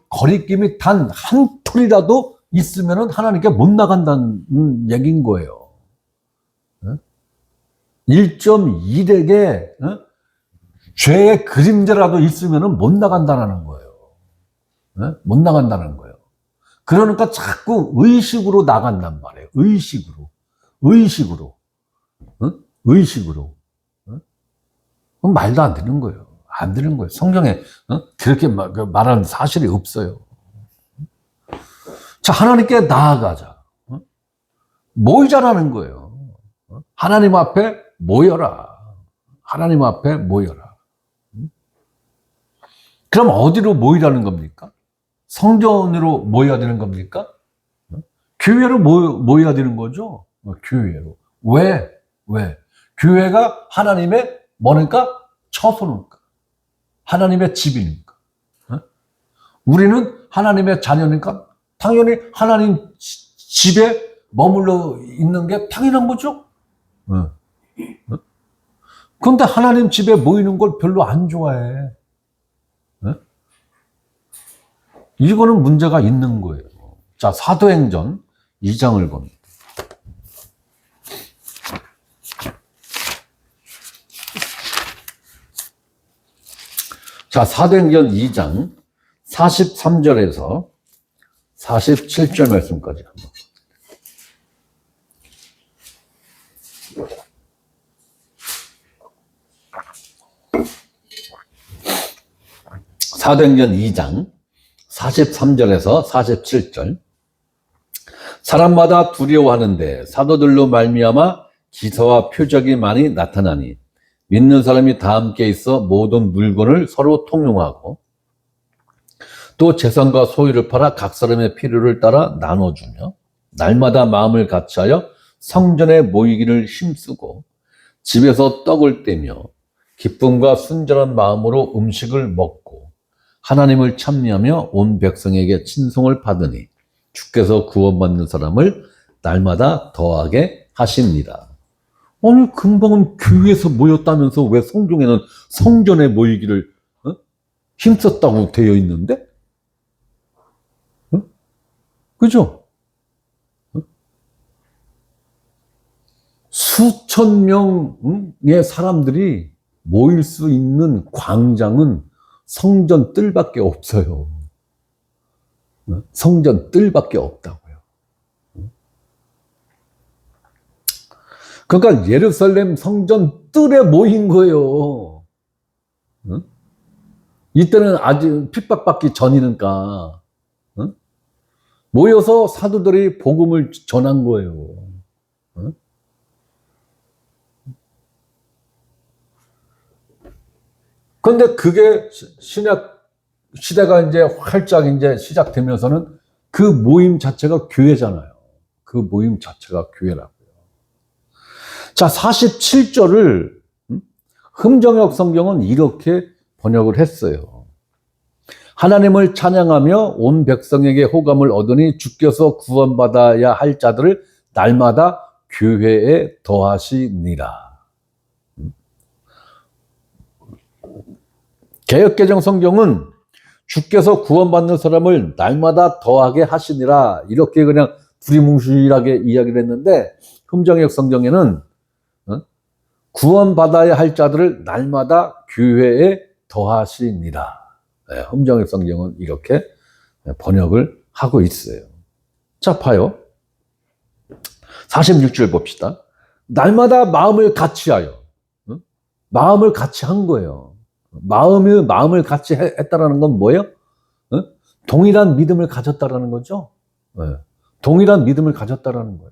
거리낌이 단 한 톨이라도 있으면 하나님께 못 나간다는 얘기인 거예요. 1.1에게 죄의 그림자라도 있으면 못 나간다는 거예요. 못 나간다는 거예요. 그러니까 자꾸 의식으로 나간단 말이에요. 의식으로. 그럼 말도 안 되는 거예요. 안 되는 거예요. 성경에 그렇게 말하는 사실이 없어요. 자, 하나님께 나아가자. 모이자라는 거예요. 하나님 앞에 모여라. 하나님 앞에 모여라. 그럼 어디로 모이라는 겁니까? 성전으로 모여야 되는 겁니까? 교회로 모여야 되는 거죠? 교회로. 왜? 교회가 하나님의 뭐니까? 처소니까. 하나님의 집이니까. 우리는 하나님의 자녀니까 당연히 하나님 집에 머물러 있는 게 당연한 거죠? 그런데 하나님 집에 모이는 걸 별로 안 좋아해. 이거는 문제가 있는 거예요. 자, 사도행전 2장을 봅니다. 자, 사도행전 2장 43절에서 47절 말씀까지 한번. 사도행전 2장 43절에서 47절. 사람마다 두려워하는데 사도들로 말미암아 기사와 표적이 많이 나타나니 믿는 사람이 다 함께 있어 모든 물건을 서로 통용하고 또 재산과 소유를 팔아 각 사람의 필요를 따라 나눠주며 날마다 마음을 같이하여 성전에 모이기를 힘쓰고 집에서 떡을 떼며 기쁨과 순전한 마음으로 음식을 먹고 하나님을 찬미하며 온 백성에게 친송을 받으니 주께서 구원받는 사람을 날마다 더하게 하십니다. 아니, 금방은 교회에서 모였다면서 왜 성경에는 성전에 모이기를 힘썼다고 되어 있는데? 그죠? 수천 명의 사람들이 모일 수 있는 광장은 성전 뜰밖에 없어요. 성전 뜰밖에 없다고요. 그러니까 예루살렘 성전 뜰에 모인 거예요. 이때는 아직 핍박받기 전이니까 모여서 사도들이 복음을 전한 거예요. 그런데 그게 신약 시대가 이제 활짝 이제 시작되면서는 그 모임 자체가 교회잖아요. 그 모임 자체가 교회라고요. 자, 47절을 흠정역 성경은 이렇게 번역을 했어요. 하나님을 찬양하며 온 백성에게 호감을 얻으니 주께서 구원받아야 할 자들을 날마다 교회에 더하시니라. 개역개정 성경은 주께서 구원받는 사람을 날마다 더하게 하시니라 이렇게 그냥 두리뭉실하게 이야기를 했는데 흠정역 성경에는 구원받아야 할 자들을 날마다 교회에 더하시니라. 네, 흠정역 성경은 이렇게 번역을 하고 있어요. 자, 봐요. 46절 봅시다. 날마다 마음을 같이하여. 마음을 같이 한 거예요. 마음을 같이 했다라는 건 뭐예요? 동일한 믿음을 가졌다라는 거죠. 동일한 믿음을 가졌다라는 거예요.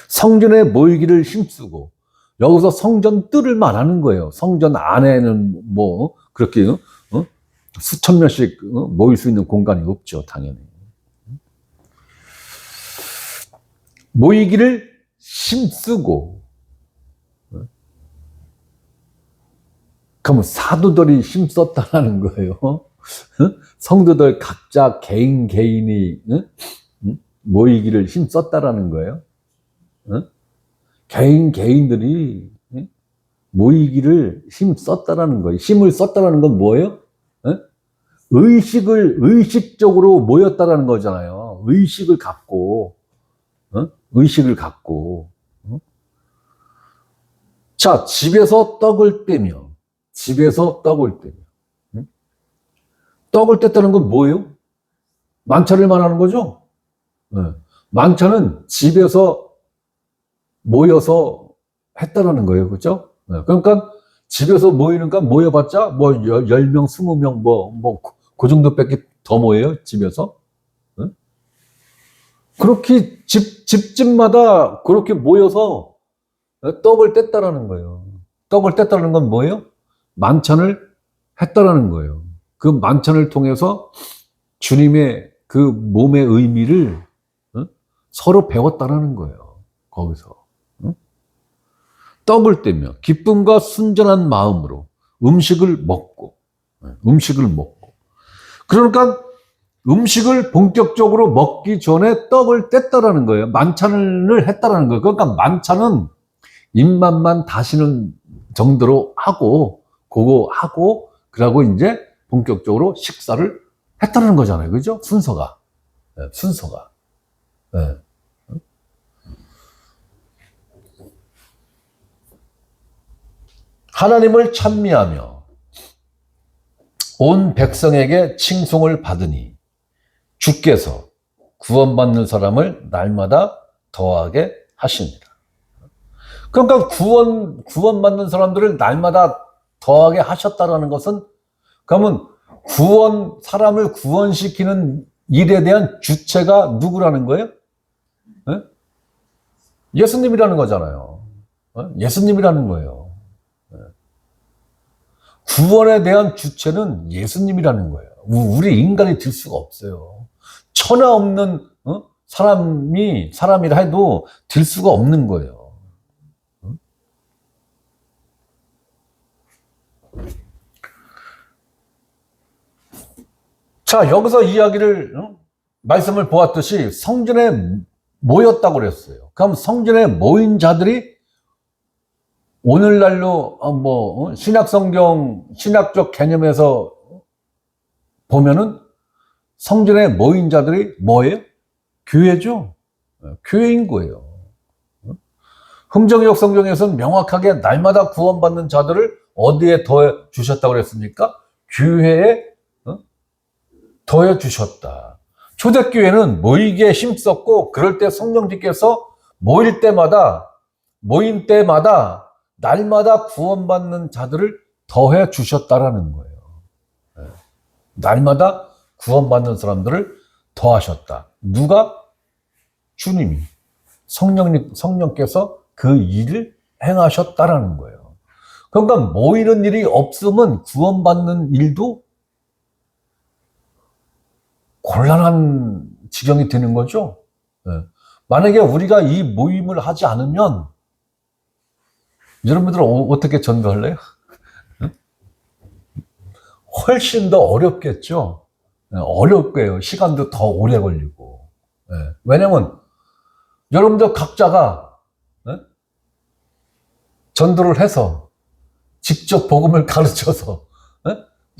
성전에 모이기를 힘쓰고 여기서 성전 뜰을 말하는 거예요. 성전 안에는 뭐 그렇게 수천 명씩 모일 수 있는 공간이 없죠, 당연히. 모이기를 힘쓰고. 그러면 사도들이 힘썼다는 거예요. 성도들 각자 개인이 모이기를 힘썼다라는 거예요. 개인들이 모이기를 힘썼다라는 거예요. 힘을 썼다라는 건 뭐예요? 의식적으로 모였다라는 거잖아요. 의식을 갖고. 자, 집에서 떡을 떼며. 떡을 뗐다는 건 뭐예요? 만찬을 말하는 거죠? 만찬은 집에서 모여서 했다라는 거예요. 그죠? 그러니까 집에서 모이니까 모여봤자 뭐 10명, 20명 그 정도밖에 더 모여요. 집에서. 그렇게 집마다 그렇게 모여서 떡을 뗐다라는 거예요. 떡을 뗐다는 건 뭐예요? 만찬을 했다라는 거예요. 그 만찬을 통해서 주님의 그 몸의 의미를 서로 배웠다라는 거예요. 거기서. 떡을 떼며 기쁨과 순전한 마음으로 음식을 먹고. 그러니까 음식을 본격적으로 먹기 전에 떡을 뗐다라는 거예요. 만찬을 했다라는 거예요. 그러니까 만찬은 입맛만 다시는 정도로 하고, 그러고 이제 본격적으로 식사를 했다는 거잖아요. 그죠? 순서가. 네. 하나님을 찬미하며 온 백성에게 칭송을 받으니 주께서 구원받는 사람을 날마다 더하게 하십니다. 그러니까 구원받는 사람들을 날마다 더하게 하셨다라는 것은, 그러면 사람을 구원시키는 일에 대한 주체가 누구라는 거예요? 네? 예수님이라는 거잖아요. 예수님이라는 거예요. 구원에 대한 주체는 예수님이라는 거예요. 우리 인간이 될 수가 없어요. 천하 없는 사람이라 해도 될 수가 없는 거예요. 자, 여기서 말씀을 보았듯이 성전에 모였다고 그랬어요. 그럼 성전에 모인 자들이 오늘날로 신약적 개념에서 보면은 성전에 모인 자들이 뭐예요? 교회죠. 교회인 거예요. 흥정역 성경에서는 명확하게 날마다 구원받는 자들을 어디에 더해 주셨다고 그랬습니까? 교회에 더해 주셨다. 초대교회는 모이기에 힘썼고, 그럴 때 성령님께서 모인 때마다 날마다 구원받는 자들을 더해 주셨다라는 거예요. 날마다 구원받는 사람들을 더하셨다. 누가? 주님이. 성령께서 그 일을 행하셨다라는 거예요. 그러니까 모이는 일이 없으면 구원받는 일도 곤란한 지경이 되는 거죠. 만약에 우리가 이 모임을 하지 않으면 여러분들은 어떻게 전도할래요? 훨씬 더 어렵겠죠. 어려울 거예요. 시간도 더 오래 걸리고. 왜냐면 여러분들 각자가 전도를 해서 직접 복음을 가르쳐서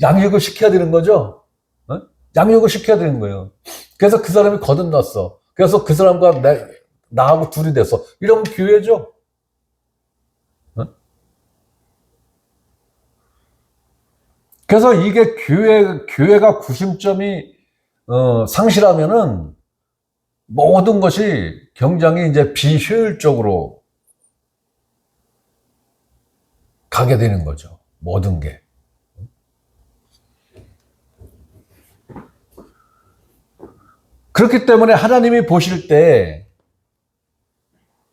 양육을 시켜야 되는 거죠. 양육을 시켜야 되는 거예요. 그래서 그 사람이 거듭났어. 그래서 그 사람과 나하고 둘이 돼서 이러면 교회죠. 그래서 이게 교회가 구심점이 상실하면은 모든 것이 굉장히 이제 비효율적으로 가게 되는 거죠. 모든 게. 그렇기 때문에 하나님이 보실 때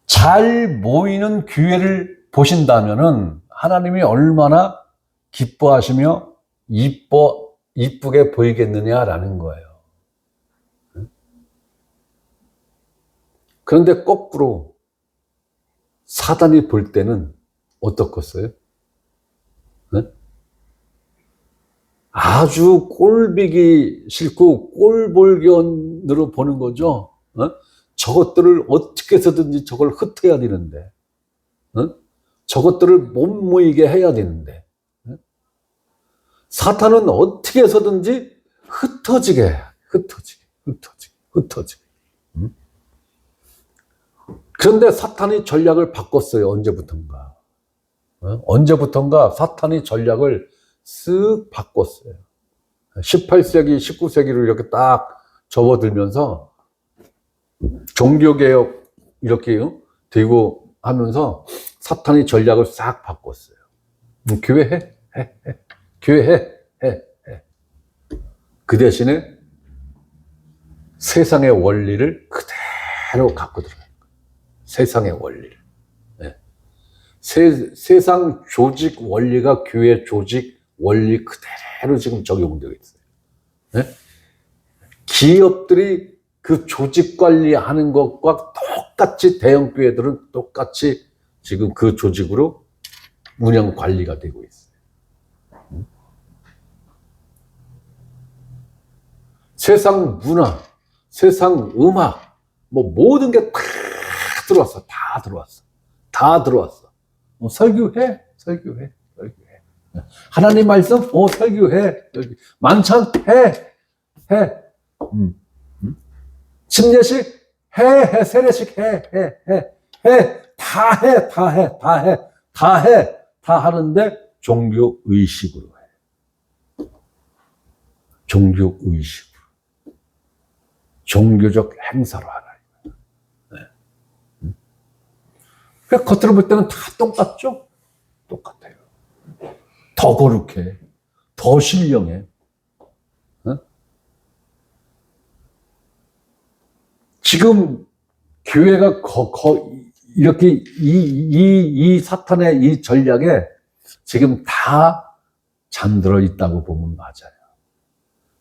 잘 모이는 교회를 보신다면은 하나님이 얼마나 기뻐하시며 이쁘게 보이겠느냐라는 거예요. 그런데 거꾸로 사단이 볼 때는 어떻겠어요? 아주 꼴보기 싫고 꼴볼견으로 보는 거죠. 저것들을 어떻게 해서든지 저걸 흩어야 되는데, 저것들을 못 모이게 해야 되는데, 사탄은 어떻게 해서든지 흩어지게. 그런데 사탄이 전략을 바꿨어요. 언제부턴가 사탄이 전략을 쓱 바꿨어요. 18세기, 19세기로 이렇게 딱 접어들면서 종교개혁 이렇게 되고 하면서 사탄이 전략을 싹 바꿨어요. 교회 해. 그 대신에 세상의 원리를 그대로 갖고 들어가요. 세상의 원리를. 세상 조직 원리가 교회 조직 원리 그대로 지금 적용되고 있어요. 기업들이 그 조직 관리하는 것과 똑같이 대형교회들은 똑같이 지금 그 조직으로 운영 관리가 되고 있어요. 세상 문화, 세상 음악, 모든 게 다 들어왔어. 설교해. 하나님 말씀, 설교해. 만찬 해. 침례식 세례식 다 하는데 종교의식으로 해. 종교의식으로. 종교적 행사로 하라. 네. 그러니까 겉으로 볼 때는 다 똑같죠? 똑같아요. 더 거룩해. 더 신령해. 지금 교회가 이렇게 이 사탄의 이 전략에 지금 다 잠들어 있다고 보면 맞아요.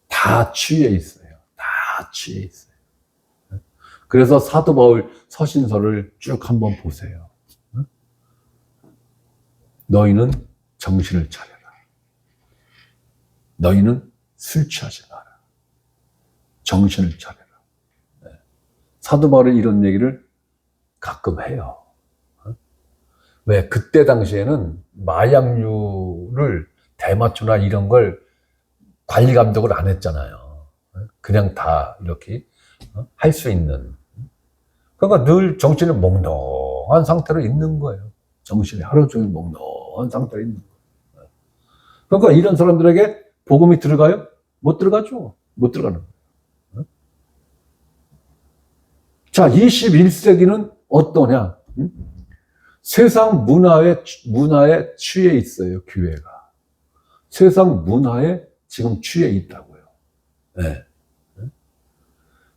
다 취해 있어요. 다 취해 있어요. 그래서 사도 바울 서신서를 쭉 한번 보세요. 너희는 정신을 차려라. 너희는 술 취하지 마라. 정신을 차려라. 사도 바울이 이런 얘기를 가끔 해요. 왜? 그때 당시에는 마약류를 대마초나 이런 걸 관리 감독을 안 했잖아요. 그냥 다 이렇게 할 수 있는. 그러니까 늘 정신이 몽롱한 상태로 있는 거예요. 정신이 하루 종일 몽롱한 상태로 있는 거예요. 그러니까 이런 사람들에게 복음이 들어가요? 못 들어가죠. 못 들어가는 거예요. 자, 21세기는 어떠냐? 세상 문화에 취해 있어요, 교회가. 세상 문화에 지금 취해 있다고요. 네.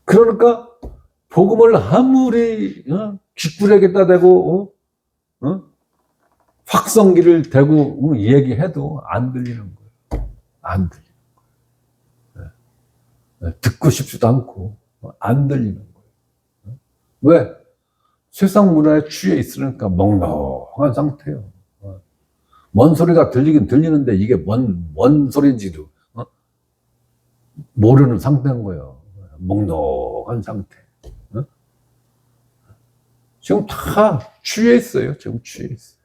그러니까, 복음을 아무리, 귓구녕에다 대고, 확성기를 대고, 얘기해도 안 들리는 거예요. 안 들리는 거예요. 네. 듣고 싶지도 않고, 안 들리는 거예요. 왜? 세상 문화에 취해 있으니까 멍멍한 상태예요. 뭔 소리가 들리긴 들리는데 이게 뭔 소리인지도 모르는 상태인 거예요. 멍멍한 상태. 지금 다 취해 있어요. 지금 취해 있어요.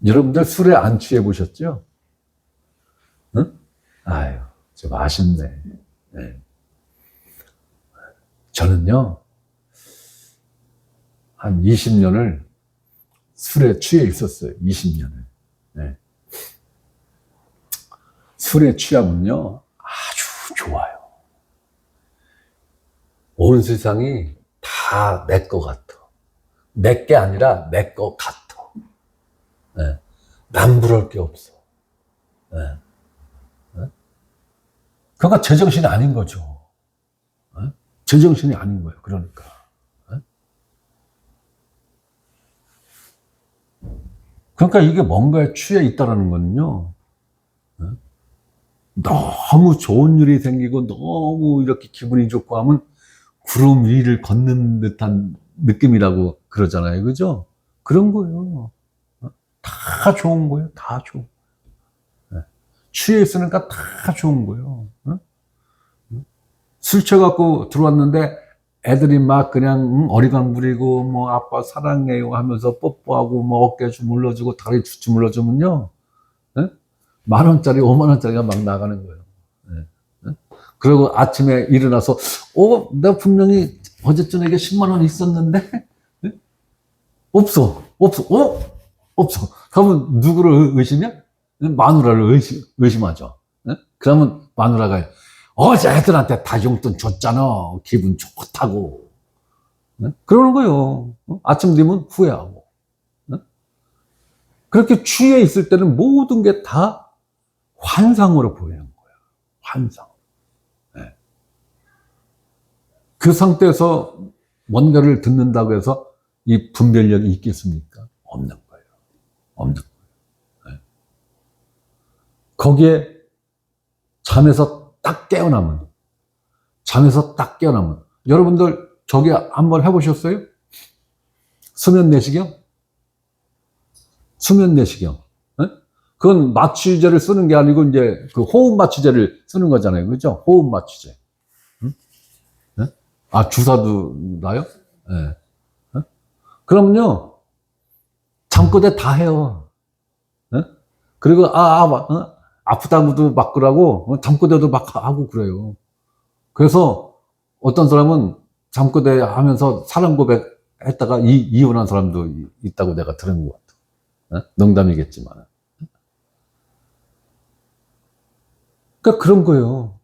여러분들 술에 안 취해 보셨죠? 응? 아유, 좀 아쉽네. 네. 저는요, 한 20년을 술에 취해 있었어요. 20년을. 네. 술에 취하면요, 아주 좋아요. 온 세상이 다 내 거 같아. 내 게 아니라 내 거 같아. 네. 남부러울 게 없어. 네. 네? 그러니까 제정신이 아닌 거죠. 네? 제정신이 아닌 거예요. 그러니까. 네? 그러니까 이게 뭔가에 취해 있다는 거는요. 네? 너무 좋은 일이 생기고 너무 이렇게 기분이 좋고 하면 구름 위를 걷는 듯한 느낌이라고 그러잖아요. 그죠? 그런 거예요. 다 좋은 거예요. 다 좋은. 취해 있으니까 다 좋은 거예요. 술 취해갖고 들어왔는데 애들이 막 그냥 어리광 부리고 뭐 아빠 사랑해요 하면서 뽀뽀하고 뭐 어깨 주물러주고 다리 주물러주면요. 10,000원짜리 50,000원짜리가 막 나가는 거예요. 그리고 아침에 일어나서 내가 분명히 어제 저녁에 10만 원 있었는데 없어. 없어. 그러면 누구를 의심해? 마누라를 의심하죠. 그러면 마누라가 어제 애들한테 다 용돈 줬잖아. 기분 좋다고. 그러는 거예요. 아침 되면 후회하고. 그렇게 취해 있을 때는 모든 게 다 환상으로 보이는 거예요. 환상. 그 상태에서 뭔가를 듣는다고 해서 이 분별력이 있겠습니까? 없는 거예요. 없는 거예요. 거기에 잠에서 딱 깨어나면 여러분들 저기 한번 해보셨어요? 수면 내시경? 수면 내시경. 그건 마취제를 쓰는 게 아니고 이제 그 호흡 마취제를 쓰는 거잖아요. 그죠? 호흡 마취제. 아, 주사도 놔요? 네. 그럼요, 잠꼬대 다 해요. 그리고, 아프다고도 막 그러고, 잠꼬대도 막 하고 그래요. 그래서 어떤 사람은 잠꼬대 하면서 사랑 고백했다가 이혼한 사람도 있다고 내가 들은 것 같아. 농담이겠지만. 그러니까 그런 거예요.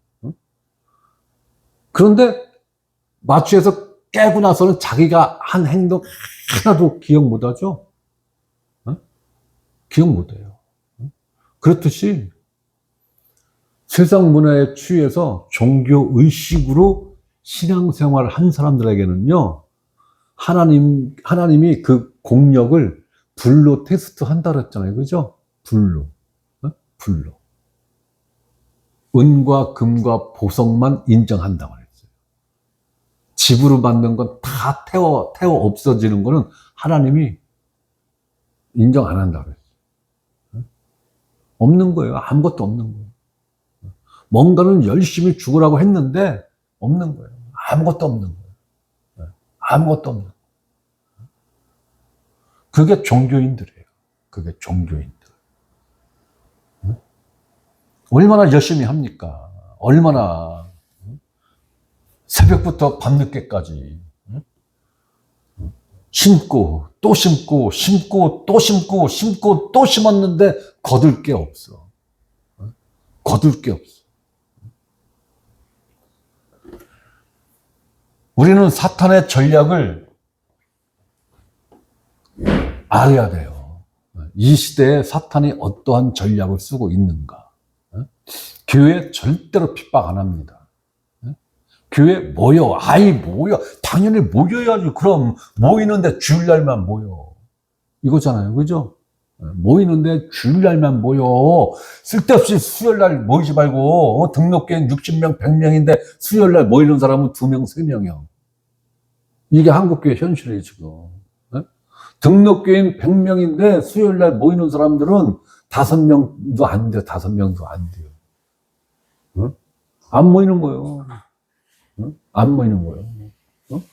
그런데 마취해서 깨고 나서는 자기가 한 행동 하나도 기억 못 하죠? 기억 못 해요. 그렇듯이 세상 문화에 취해서 종교 의식으로 신앙생활을 한 사람들에게는요, 하나님이 그 공력을 불로 테스트 한다 그랬잖아요. 그죠? 불로. 불로. 은과 금과 보석만 인정한다고 그랬어요. 집으로 만든 건 다 태워 없어지는 거는 하나님이 인정 안 한다고 그랬어요. 없는 거예요. 아무것도 없는 거예요. 뭔가는 열심히 죽으라고 했는데 없는 거예요. 아무것도 없는 거예요. 아무것도 없는 거예요. 그게 종교인들이에요. 그게 종교인들. 얼마나 열심히 합니까? 얼마나 새벽부터 밤늦게까지 심고 또 심고 심고 또 심고 심고 또 심었는데 거둘 게 없어. 거둘 게 없어. 우리는 사탄의 전략을 알아야 돼요. 이 시대에 사탄이 어떠한 전략을 쓰고 있는가. 교회 절대로 핍박 안 합니다. 교회 모여. 모여. 당연히 모여야지. 그럼 모이는데 주일날만 모여. 이거잖아요. 그죠? 모이는데 주일날만 모여. 쓸데없이 수요일날 모이지 말고, 등록교인 60명, 100명인데 수요일날 모이는 사람은 2명, 3명이요. 이게 한국교회 현실이에요, 지금. 등록교인 100명인데 수요일날 모이는 사람들은 5명도 안 돼요. 5명도 안 돼요. 안 모이는 거예요. 안 모이는 거예요.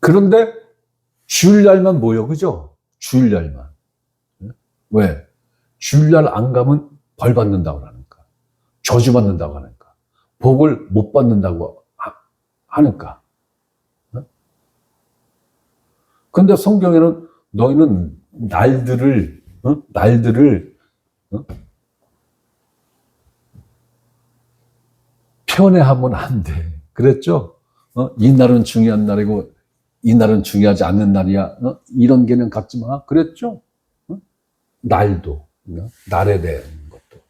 그런데 주일날만 모여, 그죠? 주일날만. 왜? 주일날 안 가면 벌 받는다고 하니까. 저주 받는다고 하니까. 복을 못 받는다고 하니까. 근데 성경에는 너희는 날들을 편애하면 안 돼. 그랬죠? 이 날은 중요한 날이고 이 날은 중요하지 않는 날이야. 이런 개념 갖지 마. 그랬죠? 날도, 날에 대한 것도.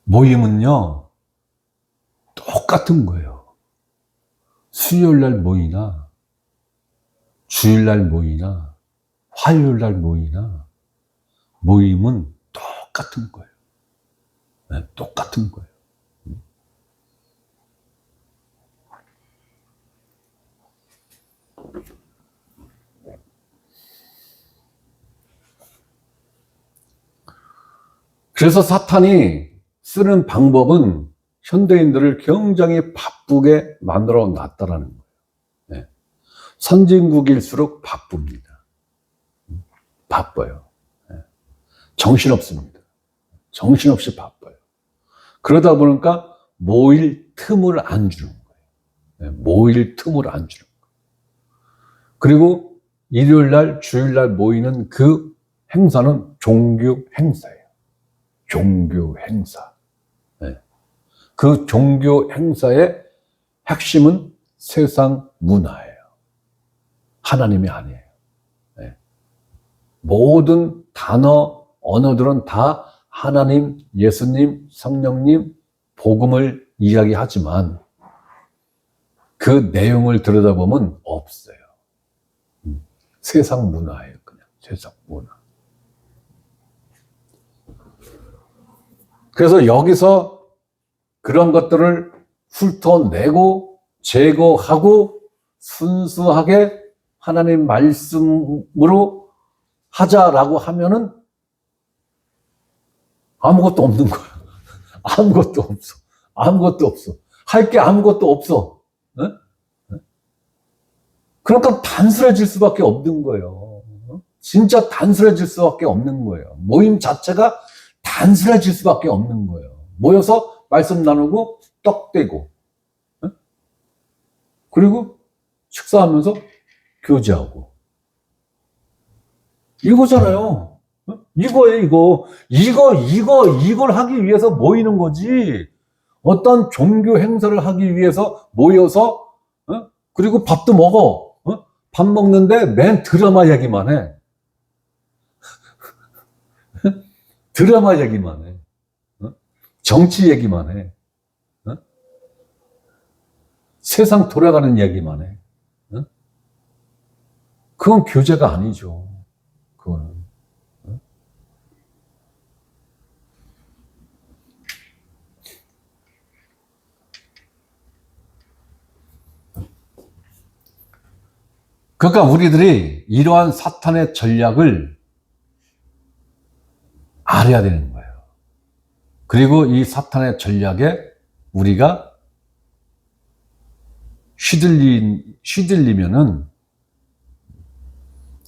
모임은요, 똑같은 거예요. 수요일날 모이나, 주일날 모이나, 화요일날 모이나, 모임은 똑같은 거예요. 네, 똑같은 거예요. 그래서 사탄이 쓰는 방법은 현대인들을 굉장히 바쁘게 만들어 놨다라는 거예요. 네. 선진국일수록 바쁩니다. 바빠요. 네. 정신없습니다. 정신없이 바빠요. 그러다 보니까 모일 틈을 안 주는 거예요. 네. 모일 틈을 안 주는 거예요. 그리고 일요일날, 주일날 모이는 그 행사는 종교 행사예요. 종교 행사. 네. 그 종교 행사의 핵심은 세상 문화예요. 하나님이 아니에요. 네. 모든 단어, 언어들은 다 하나님, 예수님, 성령님, 복음을 이야기하지만 그 내용을 들여다보면 없어요. 세상 문화예요. 그냥 세상 문화. 그래서 여기서 그런 것들을 훑어내고 제거하고 순수하게 하나님 말씀으로 하자라고 하면은 아무것도 없는 거야. 아무것도 없어. 아무것도 없어. 할 게 아무것도 없어. 네? 그러니까 단순해질 수밖에 없는 거예요. 진짜 단순해질 수밖에 없는 거예요. 모임 자체가 단순해질 수밖에 없는 거예요. 모여서 말씀 나누고 떡 떼고 그리고 식사하면서 교제하고 이거잖아요. 이거예요, 이걸 하기 위해서 모이는 거지. 어떤 종교 행사를 하기 위해서 모여서 그리고 밥도 먹어. 밥 먹는데 맨 드라마 얘기만 해. 드라마 얘기만 해. 정치 얘기만 해. 세상 돌아가는 얘기만 해. 그건 교제가 아니죠. 그거는. 그러니까 우리들이 이러한 사탄의 전략을 알아야 되는 거예요. 그리고 이 사탄의 전략에 우리가 휘둘리면은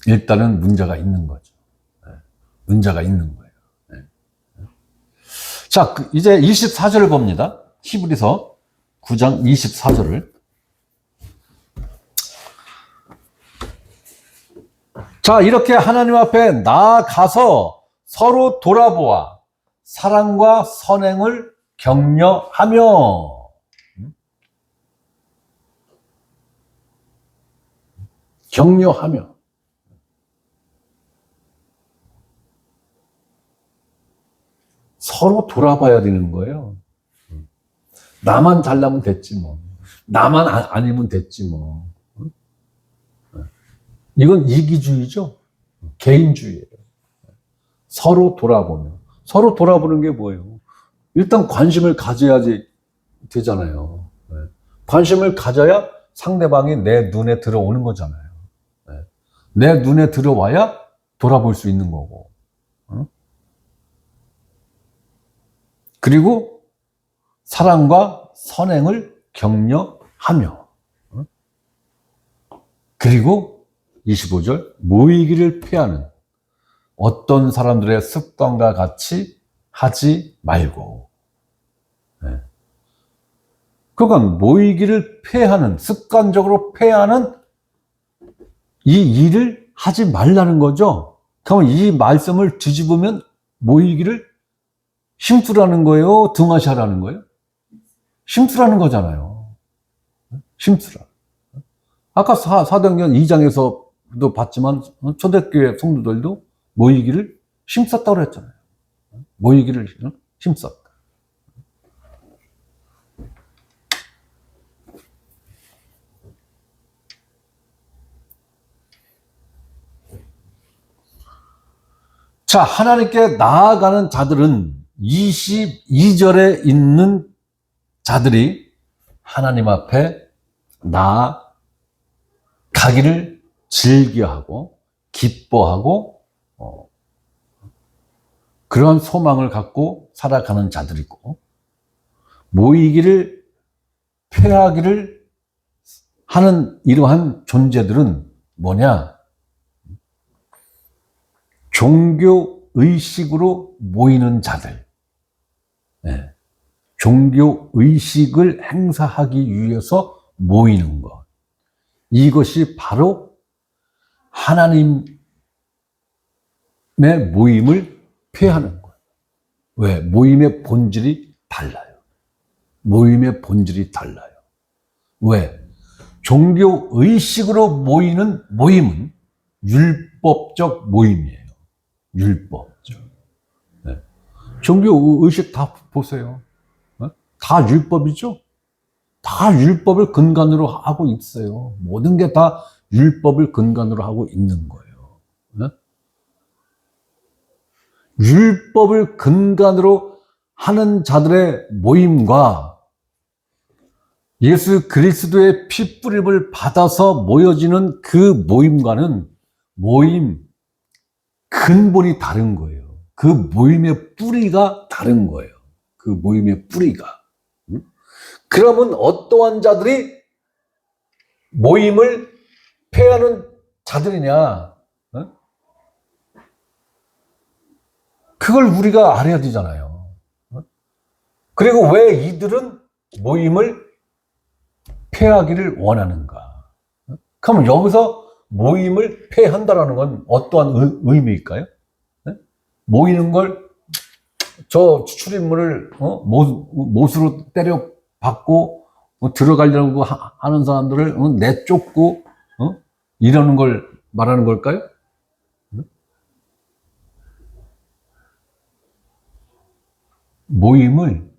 일단은 문제가 있는 거죠. 문제가 있는 거예요. 자, 이제 24절을 봅니다. 히브리서 9장 24절을. 자, 이렇게 하나님 앞에 나아가서 서로 돌아보아 사랑과 선행을 격려하며 서로 돌아봐야 되는 거예요. 나만 잘나면 됐지 뭐. 나만 아니면 됐지 뭐. 이건 이기주의죠. 개인주의예요. 서로 돌아보면. 서로 돌아보는 게 뭐예요? 일단 관심을 가져야지 되잖아요. 관심을 가져야 상대방이 내 눈에 들어오는 거잖아요. 내 눈에 들어와야 돌아볼 수 있는 거고. 그리고 사랑과 선행을 격려하며. 그리고 25절 모이기를 피하는 어떤 사람들의 습관과 같이 하지 말고. 그러니까 모이기를 폐하는, 습관적으로 폐하는 이 일을 하지 말라는 거죠. 그럼 이 말씀을 뒤집으면 모이기를 힘쓰라는 거예요? 등하시라는 거예요? 힘쓰라는 거잖아요. 힘쓰라. 아까 사도행전 2장에서도 봤지만 초대교회 성도들도 모이기를 힘썼다고 했잖아요. 모이기를 힘썼다. 자, 하나님께 나아가는 자들은 22절에 있는 자들이 하나님 앞에 나아가기를 즐겨하고 기뻐하고 그런 소망을 갖고 살아가는 자들이고, 모이기를 폐하기를 하는 이러한 존재들은 뭐냐? 종교 의식으로 모이는 자들. 종교 의식을 행사하기 위해서 모이는 것. 이것이 바로 하나님의 모임을 폐하는 거예요. 왜? 모임의 본질이 달라요. 모임의 본질이 달라요. 왜? 종교 의식으로 모이는 모임은 율법적 모임이에요. 율법적. 종교 의식 다 보세요. 다 율법이죠? 다 율법을 근간으로 하고 있어요. 모든 게 다 율법을 근간으로 하고 있는 거예요. 율법을 근간으로 하는 자들의 모임과 예수 그리스도의 피뿌림을 받아서 모여지는 그 모임과는 모임 근본이 다른 거예요. 그 모임의 뿌리가 다른 거예요. 그 모임의 뿌리가. 그러면 어떠한 자들이 모임을 폐하는 자들이냐? 그걸 우리가 알아야 되잖아요. 그리고 왜 이들은 모임을 폐하기를 원하는가? 그럼 여기서 모임을 폐한다라는 건 어떠한 의미일까요? 모이는 걸 저 출입문을 못으로 때려 박고 들어가려고 하는 사람들을 내쫓고 이러는 걸 말하는 걸까요? 모임을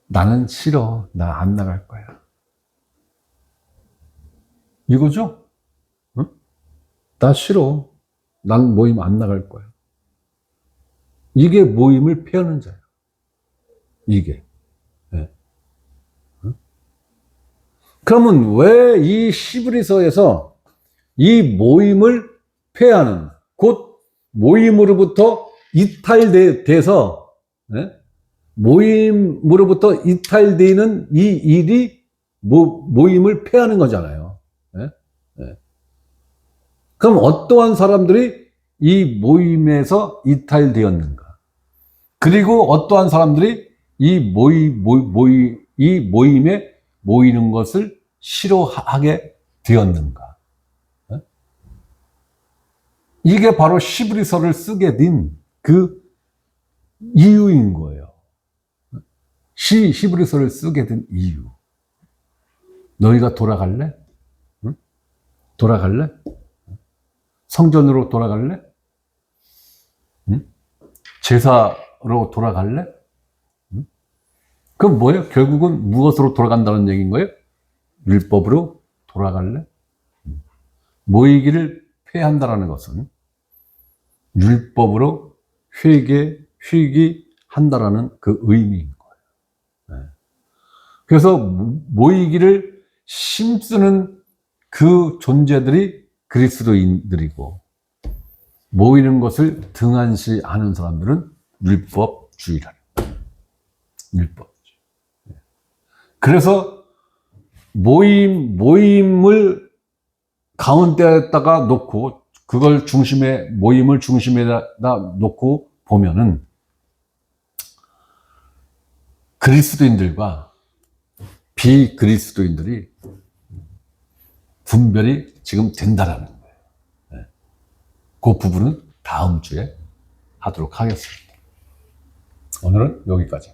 나는 싫어. 나 안 나갈 거야. 이거죠? 나 싫어. 난 모임 안 나갈 거야. 이게 모임을 폐하는 자예요. 이게. 네. 그러면 왜 이 시브리서에서 이 모임을 폐하는, 곧 모임으로부터 이탈돼서, 네? 모임으로부터 이탈되는 이 일이 모임을 폐하는 거잖아요. 네? 네. 그럼 어떠한 사람들이 이 모임에서 이탈되었는가? 그리고 어떠한 사람들이 이 모임에 모이는 것을 싫어하게 되었는가? 이게 바로 시브리서를 쓰게 된 그 이유인 거예요. 시브리서를 쓰게 된 이유. 너희가 돌아갈래? 응? 돌아갈래? 성전으로 돌아갈래? 응? 제사로 돌아갈래? 응? 그럼 뭐예요? 결국은 무엇으로 돌아간다는 얘기인 거예요? 율법으로 돌아갈래? 모이기를 폐한다는 것은 율법으로 회개한다라는 그 의미인 거예요. 그래서 모이기를 힘쓰는 그 존재들이 그리스도인들이고, 모이는 것을 등한시하는 사람들은 율법주의라는 거예요. 율법주의. 그래서 모임을 가운데에다가 놓고, 그걸 모임을 중심에다 놓고 보면은 그리스도인들과 비그리스도인들이 분별이 지금 된다라는 거예요. 그 부분은 다음 주에 하도록 하겠습니다. 오늘은 여기까지.